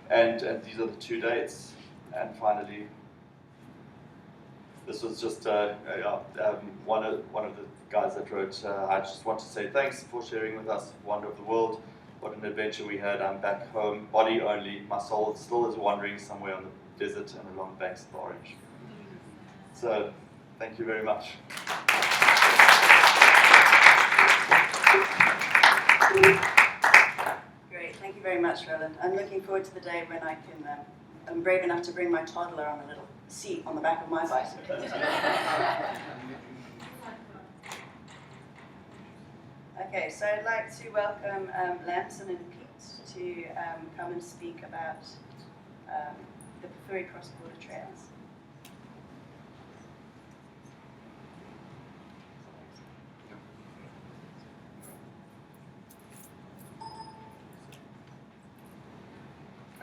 And these are the 2 dates. And finally, this was just one of the guys that wrote, I just want to say thanks for sharing with us Wonder of the World. what an adventure we had. I'm back home, body only. My soul still is wandering somewhere on the desert and along banks of the Orange. So, thank you very much. Great, thank you very much, Roland. I'm looking forward to the day when I can, I'm brave enough to bring my toddler on a little seat on the back of my bicycle. Okay, so I'd like to welcome Lamson and Pete to come and speak about the Pafuri cross-border trails.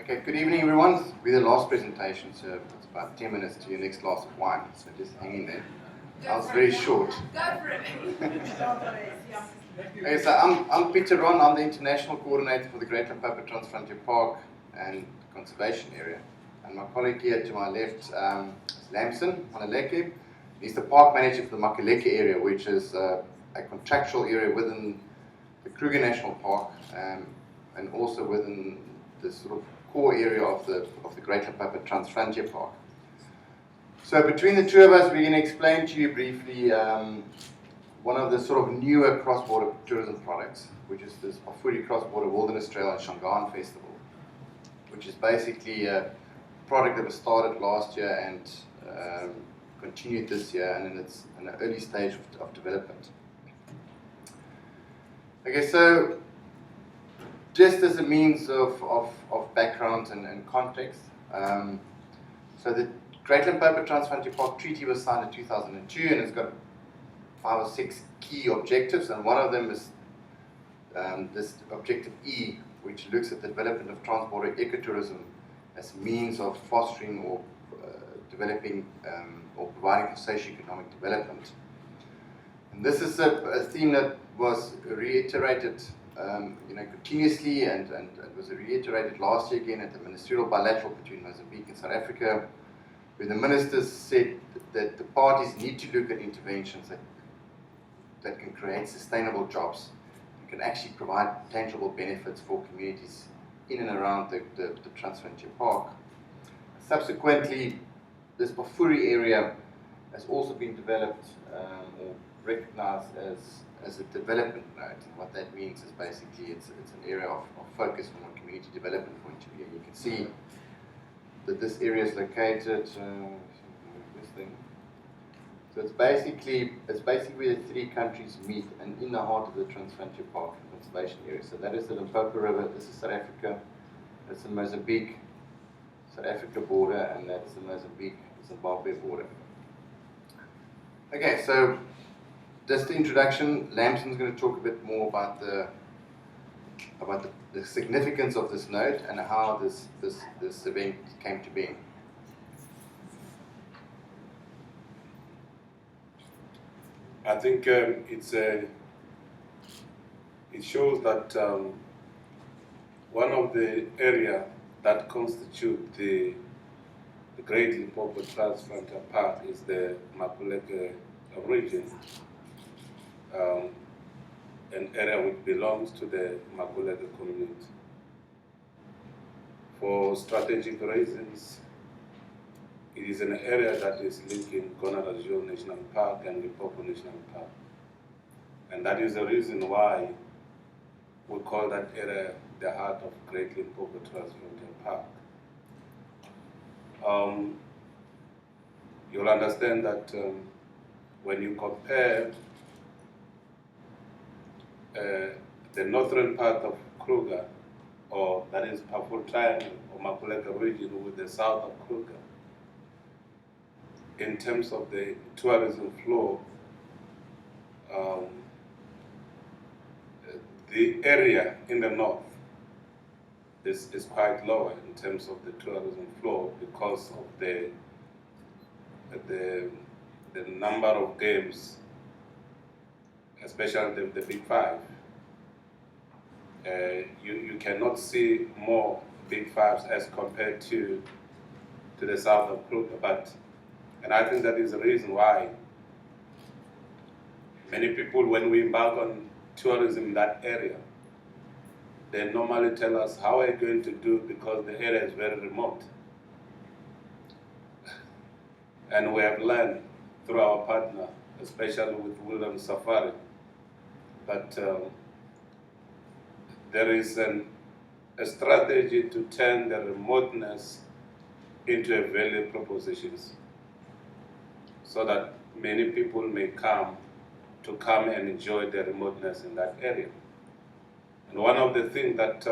Okay, good evening everyone. We're the last presentation, so it's about 10 minutes to your next glass of wine, so just hang in there. That was very short. Go for it. Okay, so I'm Peter Ron, I'm the International Coordinator for the Great Limpopo Transfrontier Park and Conservation Area. And my colleague here to my left is Lamson Manaleke. He's the Park Manager for the Makaleke area, which is a contractual area within the Kruger National Park and also within the sort of core area of the Great Limpopo Transfrontier Park. So between the two of us, we're going to explain to you briefly one of the sort of newer cross-border tourism products, which is this Pafuri Cross-Border Wilderness Trail and Shangaan Festival, which is basically a product that was started last year and continued this year, and it's in an early stage of development. Okay, so just as a means of background and context, so the Great Limpopo Transfrontier Park Treaty was signed in 2002, and it's got 5 or 6 key objectives, and one of them is this objective E, which looks at the development of transborder ecotourism as means of fostering or developing or providing for socio-economic development. And this is a theme that was reiterated continuously and was reiterated last year again at the ministerial bilateral between Mozambique and South Africa, where the ministers said that the parties need to look at interventions that can create sustainable jobs and can actually provide tangible benefits for communities in and around the Transfrontier Park. Subsequently, this Pafuri area has also been developed or recognized as a development node. And what that means is basically it's an area of focus from a community development point of view. You can see that this area is located this thing. So it's basically where the 3 countries meet and in the heart of the Transfrontier Park and Conservation Area. So that is the Limpopo River, this is South Africa, that's the Mozambique, South Africa border, and that's the Mozambique-Zimbabwe border. Okay, so just the introduction. Lamson's going to talk a bit more about the significance of this node and how this event came to be. I think it shows that one of the areas that constitute the Great Limpopo Transfrontier Park is the Makuleke region, an area which belongs to the Makuleke community. For strategic reasons, it is an area that is linking Gonarajio National Park and Limpopo National Park. And that is the reason why we call that area the heart of Great Limpopo Transfrontier Park. You'll understand that when you compare the northern part of Kruger, or that is Pafur Triangle or Makuleke region, with the south of Kruger, in terms of the tourism flow, the area in the north is quite lower in terms of the tourism flow because of the number of games, especially the Big Five. You cannot see more Big Fives as compared to the south of Kruger, and I think that is the reason why many people, when we embark on tourism in that area, they normally tell us, how are you going to do because the area is very remote. And we have learned through our partner, especially with Woodland Safari, that there is a strategy to turn the remoteness into a value propositions so that many people may come and enjoy the remoteness in that area. And one of the things that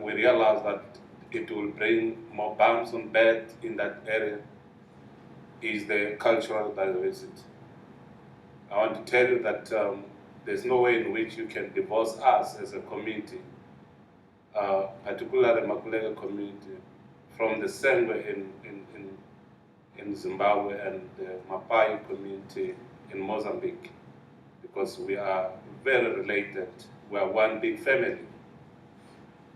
we realized that it will bring more bumps on bed in that area is the cultural diversity. I want to tell you that there's no way in which you can divorce us as a community, particularly the Makulega community, from the Sengwe in Zimbabwe and the Mapai community in Mozambique, because we are very related. We are one big family.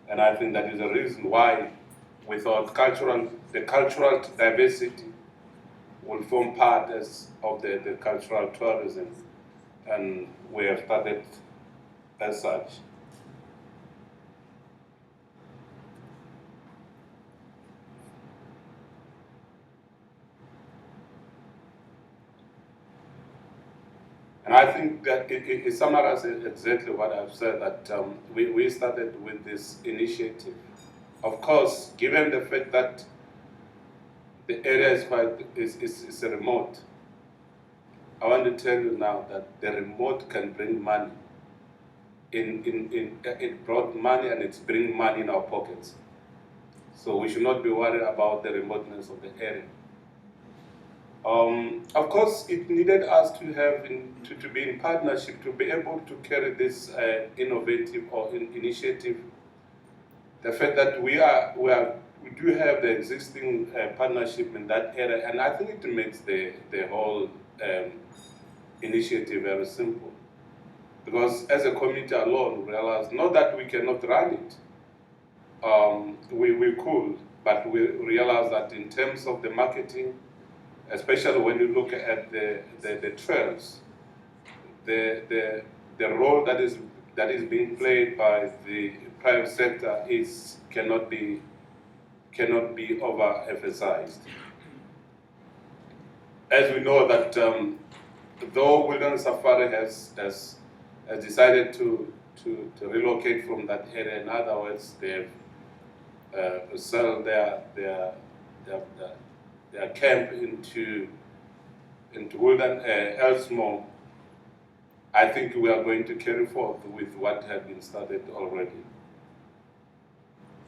And I think that is the reason why, without the cultural diversity will form part of the cultural tourism, and we have started as such. And I think that it summarizes exactly what I've said, that we started with this initiative. Of course, given the fact that the area is remote, I want to tell you now that the remote can bring money. It brought money and it's bringing money in our pockets. So we should not be worried about the remoteness of the area. Of course, it needed us to have to be in partnership to be able to carry this innovative or initiative. The fact that we do have the existing partnership in that area, and I think it makes the whole initiative very simple. Because as a community alone, we realize not that we cannot run it. We could, but we realize that in terms of the marketing, especially when you look at the trails, the role that is being played by the private sector cannot be overemphasized. As we know that though Wilderness Safari has decided to relocate from that area, in other words, they've sell their camp into Elsmore, I think we are going to carry forth with what has been started already.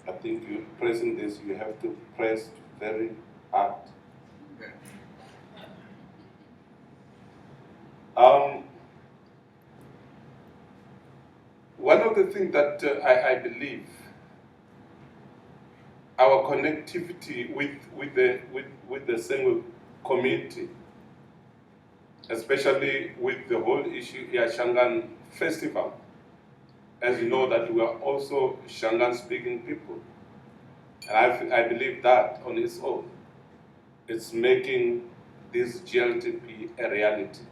I think you pressing this, you have to press very hard. One of the things that I believe our connectivity with the single community, especially with the whole issue here, Shangaan Festival. As you know that we are also Shangaan speaking people. And I believe that on its own, it's making this GLTP a reality.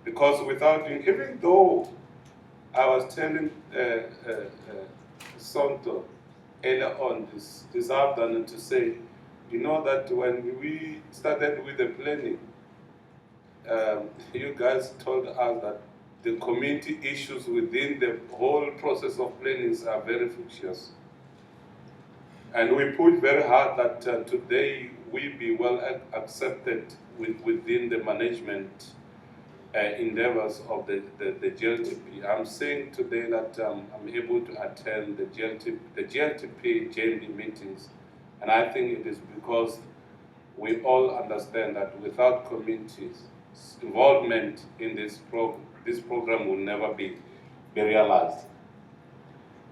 Because without it, even though I was telling Sonto earlier on this afternoon to say, you know that when we started with the planning, you guys told us that the community issues within the whole process of planning are very frictious. And we put very hard that today we be well accepted within the management endeavors of the GLTP. I'm saying today that I'm able to attend the GLTP JMD meetings, and I think it is because we all understand that without communities' involvement in this program will never be realized.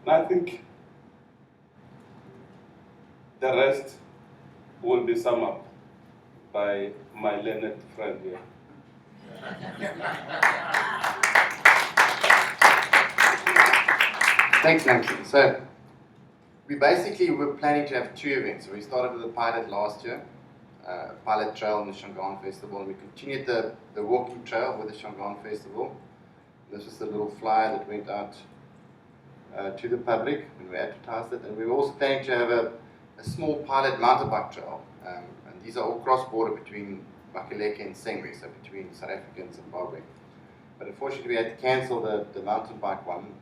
And I think the rest will be summed up by my learned friend here. Thanks, Nancy. So we basically were planning to have 2 events. So we started with a pilot last year, pilot trail and the Shangaan Festival, and we continued the walking trail with the Shangaan Festival. This is the little flyer that went out to the public when we advertised it. And we're also planning to have a small pilot mountain bike trail. And these are all cross-border between Makaleke and Sengwe, so between South Africa and Zimbabwe. But unfortunately, we had to cancel the mountain bike one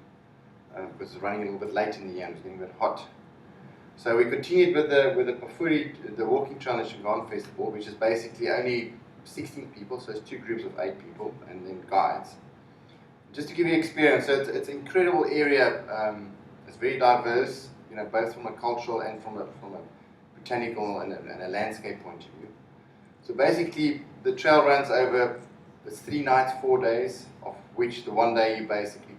because it was running a little bit late in the year and it was getting a bit hot. So we continued with the Pafuri, the walking trail and Shingan Festival, which is basically only 16 people, so it's 2 groups of 8 people and then guides. Just to give you experience, so it's an incredible area. It's very diverse, you know, both from a cultural and from a botanical and a landscape point of view. So basically, the trail runs over, it's 3 nights, 4 days, of which the 1 day you basically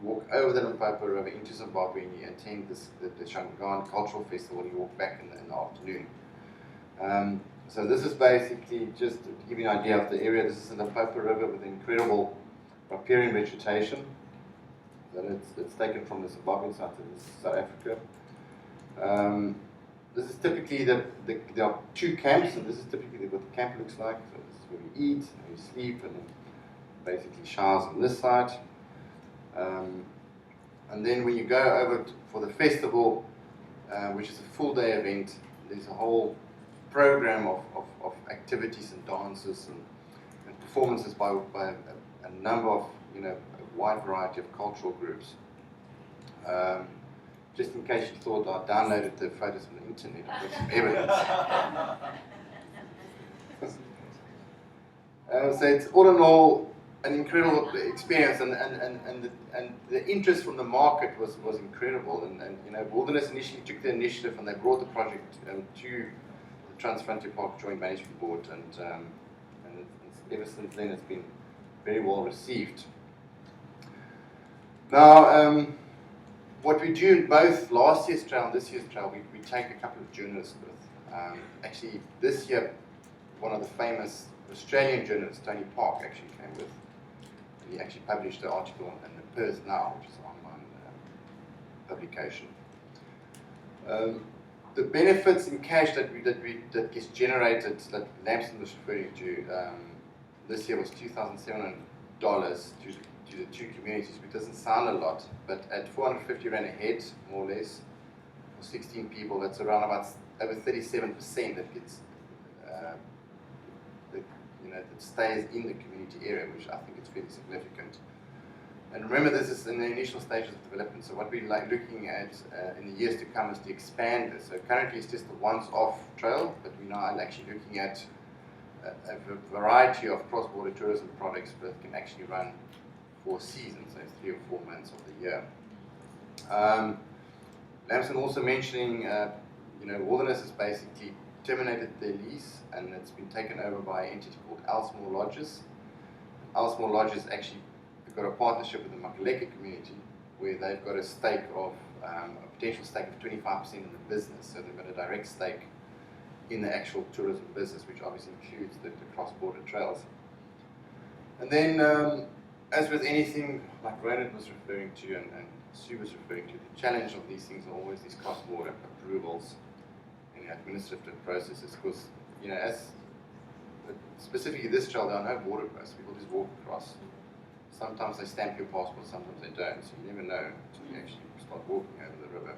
walk over the Limpopo River into Zimbabwe and you attend the Shangaan Cultural Festival and you walk back in the afternoon. So this is basically, just to give you an idea of the area, this is the Limpopo River with incredible riparian vegetation. That it's taken from the Zimbabwean side to South Africa. This is typically, there are 2 camps, and this is typically what the camp looks like. So this is where we eat, and we sleep, and then basically showers on this side. And then when you go over for the festival, which is a full day event, there's a whole program of activities and dances and performances by a number of, you know, a wide variety of cultural groups. Just in case you thought I downloaded the photos from the internet, I've got some evidence. So it's all in all an incredible experience, and the interest from the market was incredible. And you know, Wilderness initially took the initiative and they brought the project to the Transfrontier Park Joint Management Board, and ever since then it's been very well received. Now, what we do in both last year's trail and this year's trail, we take a couple of journalists with. Actually, this year, one of the famous Australian journalists, Tony Park, actually came with. He actually published an article in the Perth Now, which is an online publication. The benefits in cash that gets generated, that Lamson was referring to, this year was $2,700 to the 2 communities, which doesn't sound a lot, but at 450 Rand a head, more or less, for 16 people, that's around about over 37% that gets, that stays in the community area, which I think is fairly significant. And remember, this is in the initial stages of development, so what we're looking at in the years to come is to expand this. So currently it's just a once-off trail, but we're now actually looking at a variety of cross-border tourism products that can actually run for seasons, so 3 or 4 months of the year. Lamson also mentioning, Wilderness has basically terminated their lease and it's been taken over by an entity called Elsmore Lodges. Elsmore Lodges actually got a partnership with the Makaleke community where they've got a stake of, a potential stake of 25% in the business, so they've got a direct stake in the actual tourism business, which obviously includes the cross-border trails. And then, as with anything like Ronan was referring to and Sue was referring to, the challenge of these things are always these cross-border approvals and administrative processes, because, as specifically this trail, there are no border posts. People just walk across. Sometimes they stamp your passport, sometimes they don't, so you never know until you actually start walking over the river.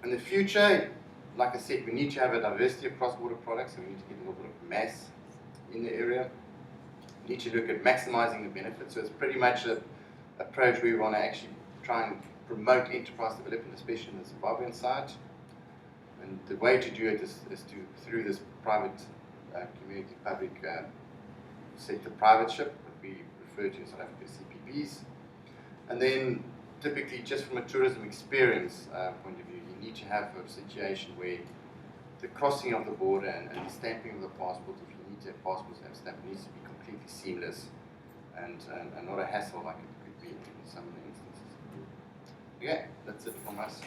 In the future, like I said, we need to have a diversity of cross-border products, so we need to get a little bit of mass in the area. We need to look at maximizing the benefits, so it's pretty much an approach where we want to actually try and promote enterprise development, especially in the Zimbabwean side. And the way to do it is through this private community public sector privateship, what we refer to in South Africa as CPPs. And then typically, just from a tourism experience point of view, you need to have a situation where the crossing of the border and the stamping of the passport, if you need to have passports and stamp, needs to be completely seamless and not a hassle like it could be in some of the instances. Okay, that's it from us.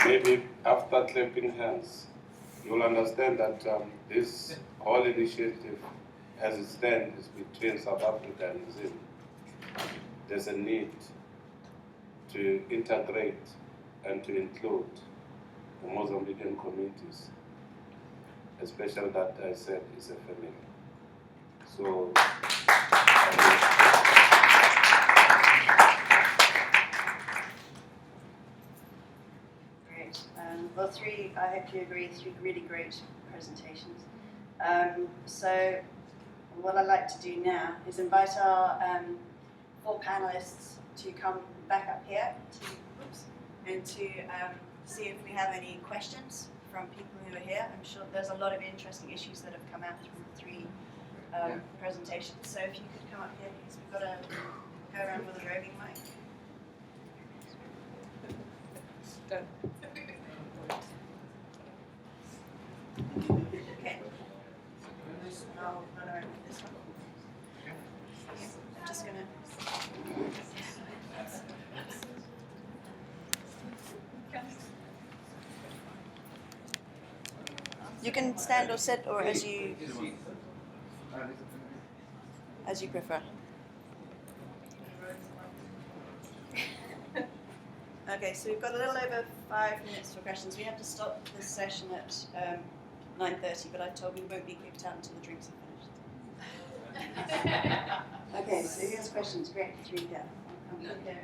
Maybe after clapping hands, you'll understand that this whole initiative, as it stands, is between South Africa and New Zealand. There's a need to integrate and to include the Mozambican communities, especially that I said is a family. So Great. Well, I hope you agree, three really great presentations. So what I'd like to do now is invite our 4 panelists to come back up here and to see if we have any questions from people who are here. I'm sure there's a lot of interesting issues that have come out from the 3 presentations. So if you could come up here, please. We've got to go around with a roving mic. Okay. I'll run around with this one. I'm just gonna. You can stand or sit or as you prefer. Okay, so we've got a little over 5 minutes for questions. We have to stop this session at 9:30, but I told we won't be kicked out until the drinks are finished. Okay, so who has questions? Great, 3 down. I'll come there.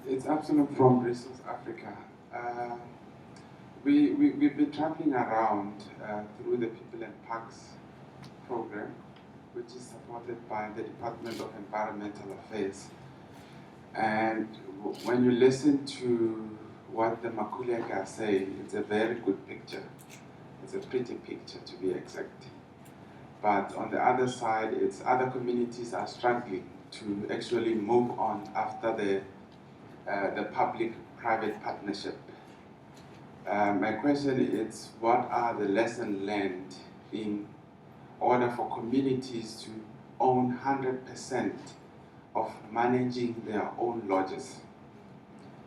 It's Absalom from Resource Africa. We've been traveling around through the People and Parks program, which is supported by the Department of Environmental Affairs. And when you listen to what the Makuleka are saying, it's a very good picture. It's a pretty picture, to be exact. But on the other side, it's other communities are struggling to actually move on after the public-private partnership. My question is, what are the lessons learned in order for communities to own 100% of managing their own lodges?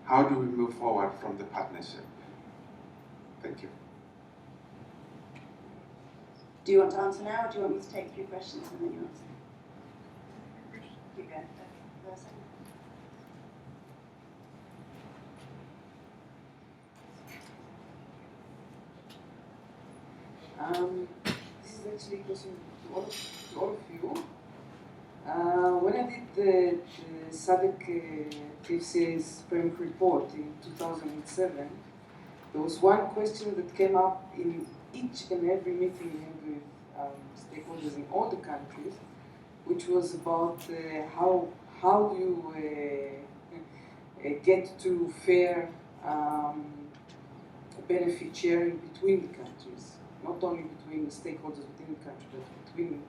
How do we move forward from the partnership? Thank you. Do you want to answer now, or do you want me to take 3 questions and then you answer? Keep going. This is actually a question to all of you. When I did the SADC TFCAs framework report in 2007, there was one question that came up in each and every meeting we had with stakeholders in all the countries, which was about how do you get to fair benefit sharing between the countries, not only between the stakeholders within the country, but between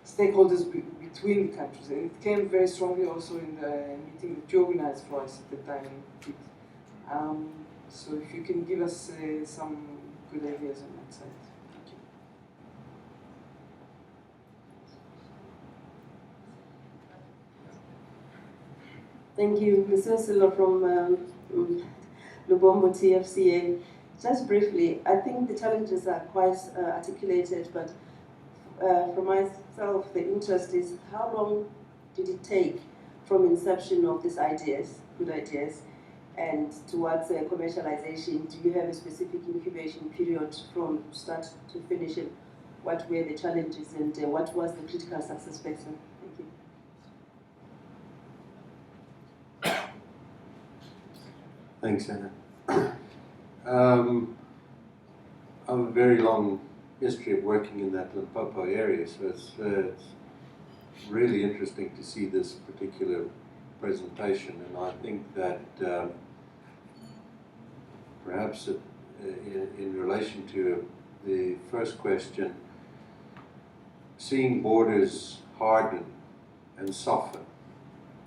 stakeholders between the countries. And it came very strongly also in the meeting that you organized for us at the time. So if you can give us some good ideas on that side. Thank you. Ms. Ursula from Lubombo TFCA. Just briefly, I think the challenges are quite articulated, but for myself, the interest is how long did it take from inception of these ideas, good ideas, and towards commercialization? Do you have a specific incubation period from start to finish, and what were the challenges, and what was the critical success factor? Thank you. Thanks, Anna. I have a very long history of working in that Limpopo area, so it's really interesting to see this particular presentation, and I think that perhaps in relation to the first question, seeing borders harden and soften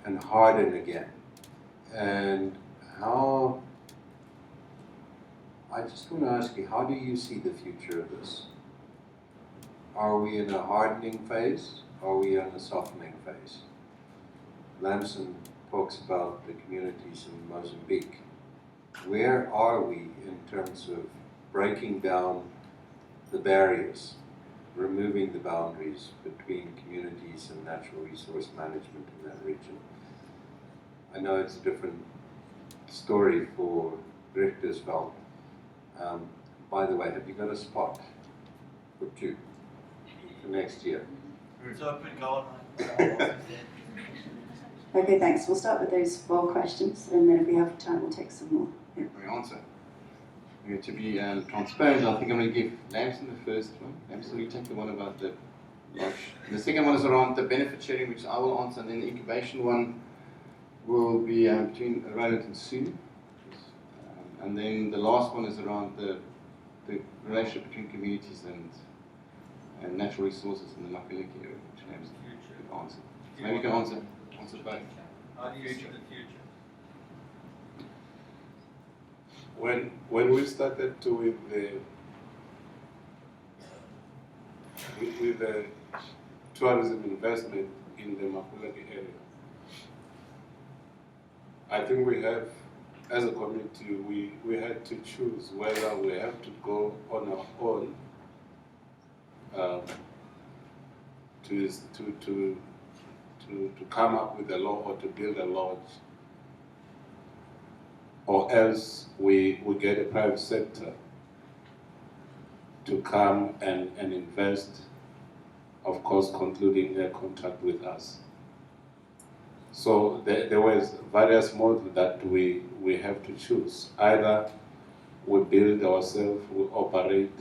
and harden again, and how, I just want to ask you, how do you see the future of this? Are we in a hardening phase? Are we in a softening phase? Lamson talks about the communities in Mozambique. Where are we in terms of breaking down the barriers, removing the boundaries between communities and natural resource management in that region? I know it's a different story for Richtersveld, by the way, have you got a spot for 2 for next year? It's open, go Okay, thanks. We'll start with those 4 questions, and then if we have time, we'll take some more. Yeah. My answer. To be transparent, I think I'm going to give Lamson the first one. Lamson, you take the one about the lodge. The second one is around the benefit sharing, which I will answer, and then the incubation one will be between Roland and Sue. And then the last one is around the relationship between communities and natural resources in the Makaliki area, which Lamson could answer. So maybe you can answer both. How do you see the future? When we started with the tourism investment in the Makulaki area, I think we have, as a community, we had to choose whether we have to go on our own to come up with a law or to build a lodge, or else we get a private sector to come and invest, of course concluding a contract with us. So there was various models that we have to choose. Either we build ourselves, we operate,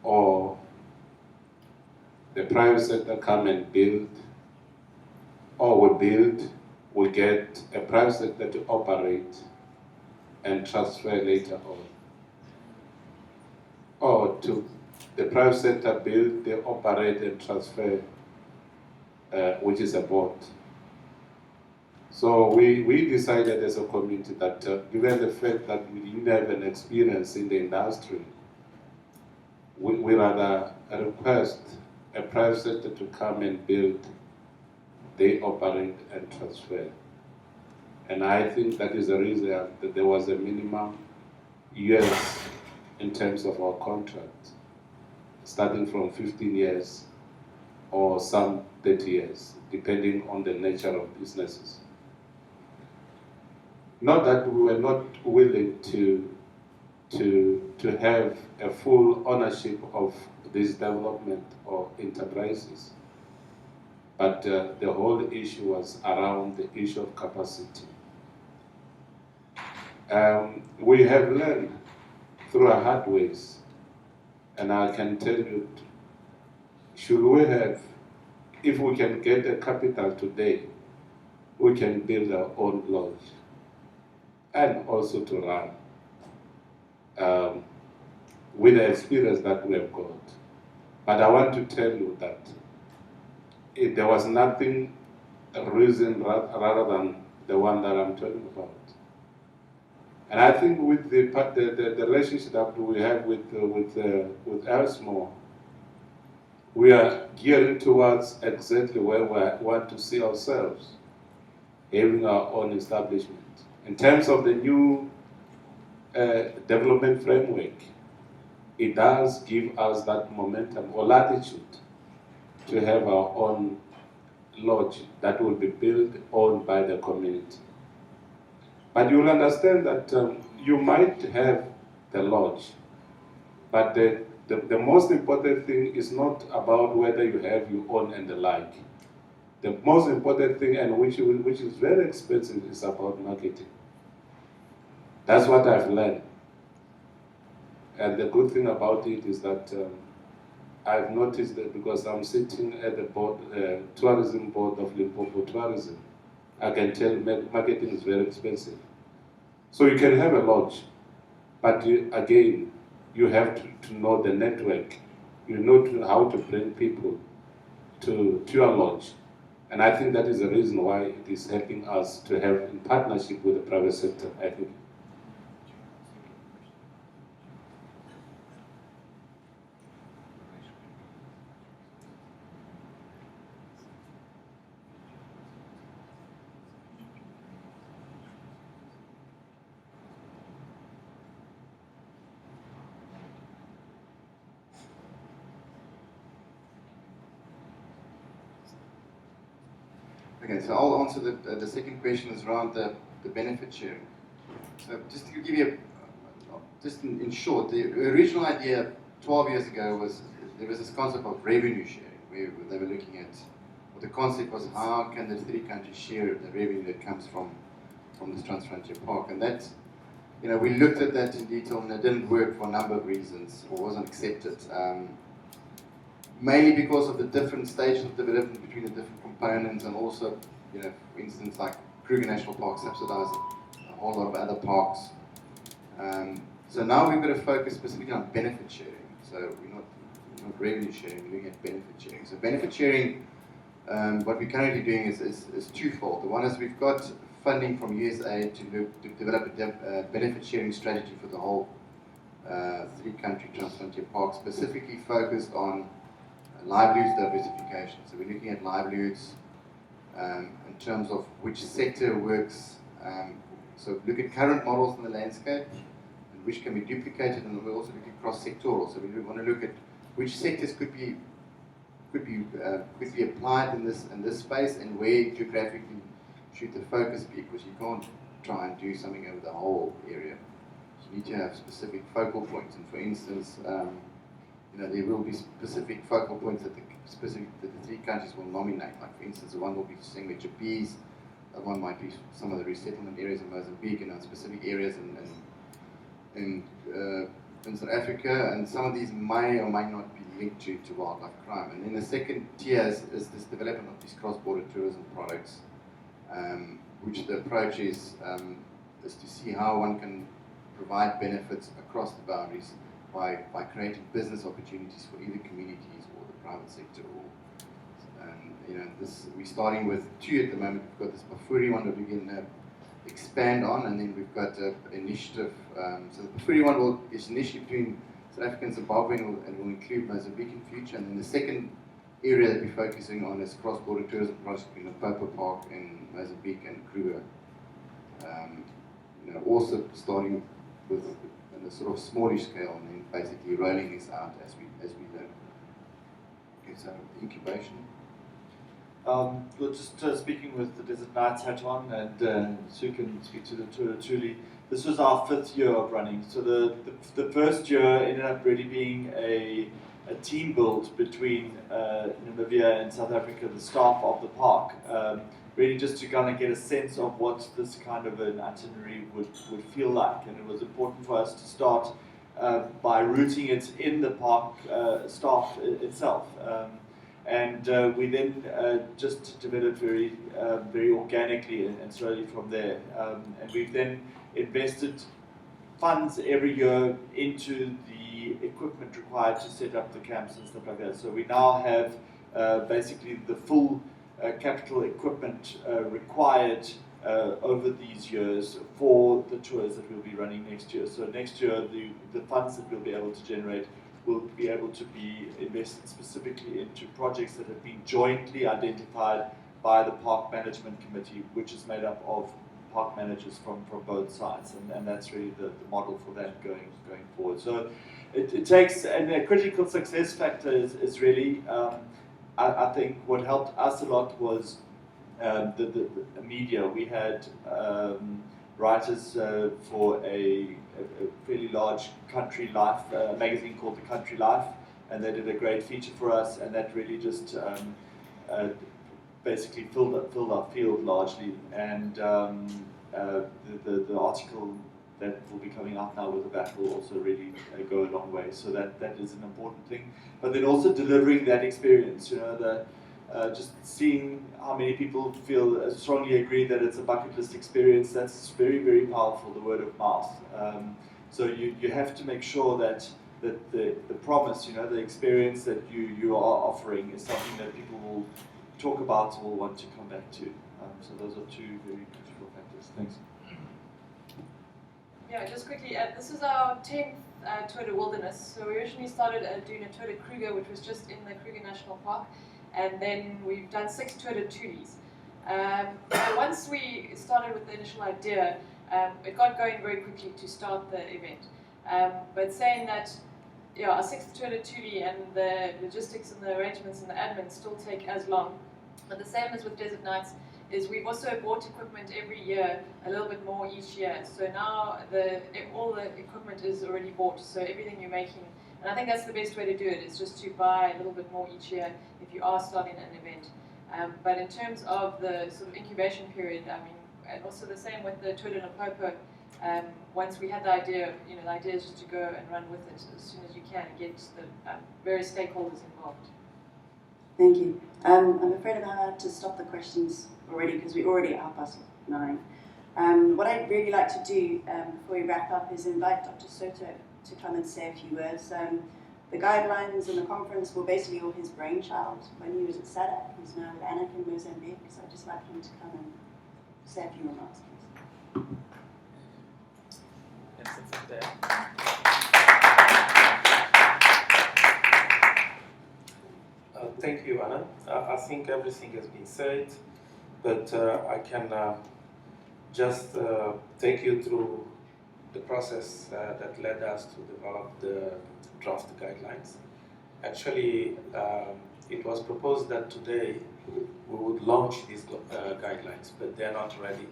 or the private sector come and build, or we build, we get a private sector to operate and transfer later on. Or to the private sector build, they operate and transfer, which is a boat. So we decided as a community that given the fact that we didn't have an experience in the industry, we rather request a private sector to come and build, they operate and transfer. And I think that is the reason that there was a minimum years in terms of our contract, starting from 15 years or some 30 years, depending on the nature of businesses. Not that we were not willing to have a full ownership of this development or enterprises, but the whole issue was around the issue of capacity. We have learned through our hard ways, and I can tell you, should we have, if we can get the capital today, we can build our own lodge and also to run with the experience that we have got. But I want to tell you that there was nothing reason rather than the one that I'm talking about. And I think with the relationship that we have with Elsmore, we are gearing towards exactly where we want to see ourselves, having our own establishment. In terms of the new development framework, it does give us that momentum or latitude to have our own lodge that will be built, owned by the community. But you'll understand that you might have the lodge, but the most important thing is not about whether you have your own and the like. The most important thing, and which is very expensive, is about marketing. That's what I've learned. And the good thing about it is that I've noticed that because I'm sitting at the board, tourism board of Limpopo Tourism, I can tell marketing is very expensive. So you can have a lodge, but again, you have to know the network. You know how to bring people to your lodge. And I think that is the reason why it is helping us to have in partnership with the private sector, I think. Okay, so I'll answer the second question is around the benefit sharing. So just to give you just in short, the original idea 12 years ago was there was this concept of revenue sharing, where they were looking at, well, the concept was how can the three countries share the revenue that comes from this Transfrontier Park, and that, you know, we looked at that in detail, and it didn't work for a number of reasons, or wasn't accepted. Mainly because of the different stages of development between the different components, and also, you know, for instance, like Kruger National Park subsidized a whole lot of other parks. So now we've got to focus specifically on benefit sharing. So we're not revenue sharing, we're looking at benefit sharing. So benefit sharing, what we're currently doing is twofold. The one is we've got funding from USA to develop a benefit sharing strategy for the whole three-country Transfrontier Park, specifically focused on livelihoods diversification. So we're looking at livelihoods in terms of which sector works. So look at current models in the landscape and which can be duplicated, and we're also looking cross-sectoral. So we want to look at which sectors could be applied in this space, and where geographically should the focus be, because you can't try and do something over the whole area. You need to have specific focal points, and for instance, you know, there will be specific focal points that the three countries will nominate. Like, for instance, the one will be Sengwe Peace, the one might be some of the resettlement areas in Mozambique, and specific areas in South Africa, and some of these may or may not be linked to wildlife crime. And then the second tier is this development of these cross-border tourism products, which the approach is to see how one can provide benefits across the boundaries by creating business opportunities for either communities or the private sector. You know, we're starting with 2 at the moment. We've got this Bafuri one that we can expand on, and then we've got an initiative. So the Bafuri one is initially between South Africa and Zimbabwe, and will include Mozambique in future. And then the second area that we're focusing on is cross-border tourism projects between the Popo Park in Mozambique and Kruger. You know, also starting with a sort of smallish scale, and then basically rolling this out as we learn. Okay, so incubation. We're just speaking with the Desert Nights hat on, and Sue can speak to the Tuli. This was our 5th year of running. So the first year ended up really being a team build between Namibia and South Africa, the staff of the park, really just to kind of get a sense of what this kind of an itinerary would feel like. And it was important for us to start by rooting it in the park staff itself. And we then just developed very organically and slowly from there. And we've then invested funds every year into the equipment required to set up the camps and stuff like that. So we now have basically the full capital equipment required over these years for the tours that we'll be running next year. So next year, the funds that we'll be able to generate will be able to be invested specifically into projects that have been jointly identified by the Park Management Committee, which is made up of park managers from both sides, and that's really the model for that going forward. So it takes, and a critical success factor is really, I think what helped us a lot was the media. We had writers for a fairly large country life magazine called The Country Life, and they did a great feature for us, and that really just basically filled our field largely. And the article that will be coming out now with the back will also really go a long way. So that is an important thing. But then also delivering that experience, you know, just seeing how many people feel strongly agree that it's a bucket list experience. That's very, very powerful, the word of mouth. So you have to make sure that the promise, you know, the experience that you are offering is something that people will talk about or will want to come back to. So those are two very critical factors. Thanks. Yeah, just quickly, this is our 10th tour to wilderness. So we originally started doing a tour to Kruger, which was just in the Kruger National Park, and then we've done 6 tour to Tulis. So once we started with the initial idea, it got going very quickly to start the event. But saying that, yeah, our 6th tour to Tuli and the logistics and the arrangements and the admin still take as long. But the same as with Desert Nights, is we've also bought equipment every year, a little bit more each year. So now all the equipment is already bought, so everything you're making, and I think that's the best way to do it, is just to buy a little bit more each year if you are starting an event. But in terms of the sort of incubation period, I mean, and also the same with the Tuli and Popo, once we had the idea, the idea is just to go and run with it as soon as you can and get the various stakeholders involved. Thank you. I'm afraid I'm going to have to stop the questions already because we're already at 9:30. What I'd really like to do before we wrap up is invite Dr. Soto to come and say a few words. The guidelines and the conference were basically all his brainchild when he was at SADC. He's now with ANAC in Mozambique, so I'd just like him to come and say a few remarks, please. Thank you, Anna. I think everything has been said, but I can just take you through the process that led us to develop the draft guidelines. Actually, it was proposed that today we would launch these guidelines, but they're not ready.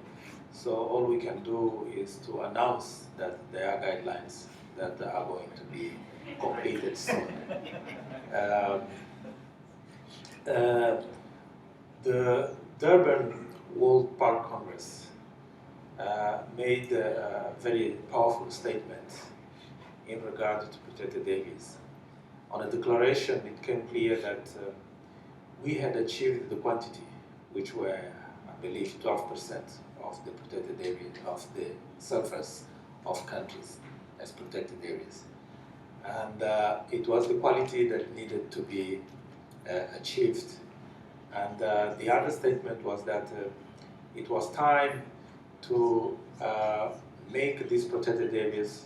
So all we can do is to announce that there are guidelines that are going to be completed soon. The Durban World Park Congress made a very powerful statement in regard to protected areas. On a declaration, it became clear that we had achieved the quantity, which were, I believe, 12% of the protected area, of the surface of countries as protected areas. And it was the quality that needed to be achieved. And the other statement was that it was time to make these protected areas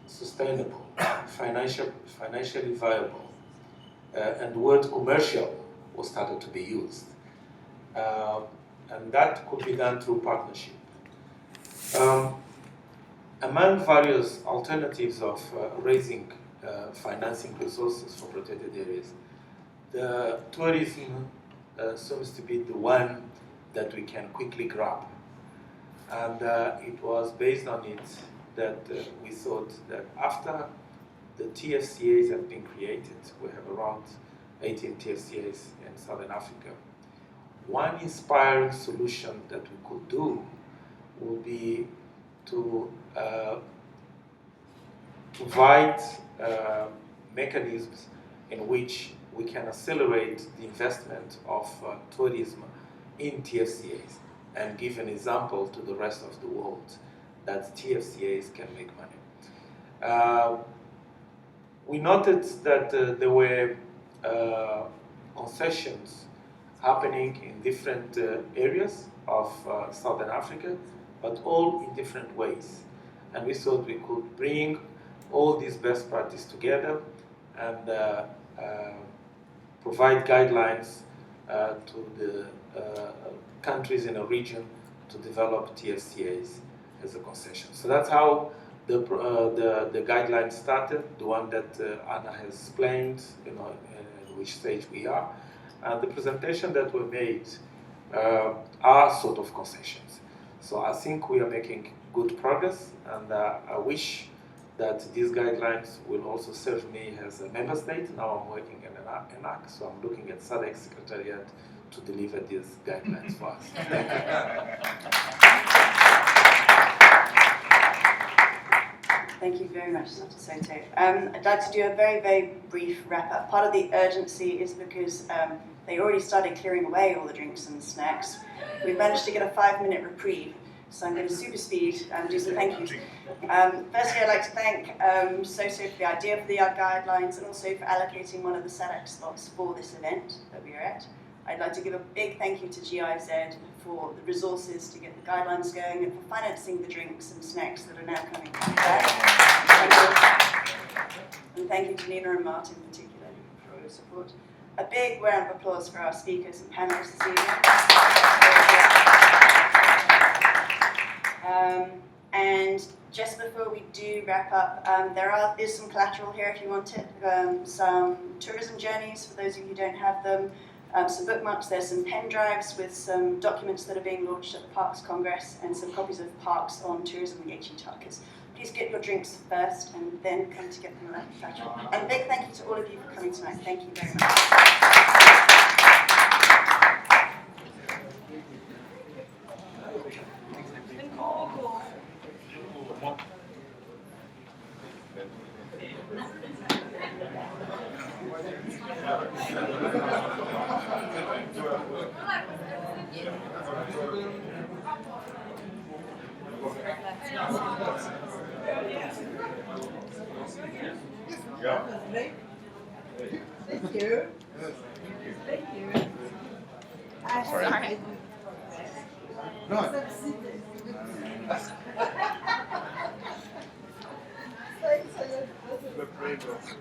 sustainable, financially viable, and the word commercial was started to be used. And that could be done through partnership. Among various alternatives of raising financing resources for protected areas, the tourism seems to be the one that we can quickly grab. And it was based on it that we thought that after the TFCAs have been created, we have around 18 TFCAs in Southern Africa, one inspiring solution that we could do would be to provide mechanisms in which we can accelerate the investment of tourism in TFCAs and give an example to the rest of the world that TFCAs can make money. We noted that there were concessions happening in different areas of Southern Africa, but all in different ways. And we thought we could bring all these best practices together and provide guidelines to the countries in a region to develop TFCAs as a concession. So that's how the guidelines started, the one that Anna has explained, in which stage we are. And the presentation that were made are sort of concessions. So I think we are making good progress, and I wish that these guidelines will also serve me as a member state. Now I'm working in ANAC, so I'm looking at SADC Secretariat to deliver these guidelines for us. Thank you. Thank you very much, Dr. Soto. I'd like to do a very, very brief wrap-up. Part of the urgency is because they already started clearing away all the drinks and snacks. We've managed to get a 5-minute reprieve, so I'm going to super speed and do some thank yous. Firstly, I'd like to thank Soto for the idea for the guidelines and also for allocating one of the SADC spots for this event that we are at. I'd like to give a big thank you to GIZ for the resources to get the guidelines going and for financing the drinks and snacks that are now coming back. And thank you to Nina and Martin particularly for your support. A big round of applause for our speakers and panelists this evening. And just before we do wrap up, there is some collateral here if you want it. Some tourism journeys for those of you who don't have them. some bookmarks. There's some pen drives with some documents that are being launched at the Parks Congress and some copies of Parks on Tourism and Hitchhikers. Please get your drinks first and then come to get them later. And a big thank you to all of you for coming tonight. Thank you very much. Thank you. Thank you. Sorry. No. Thanks.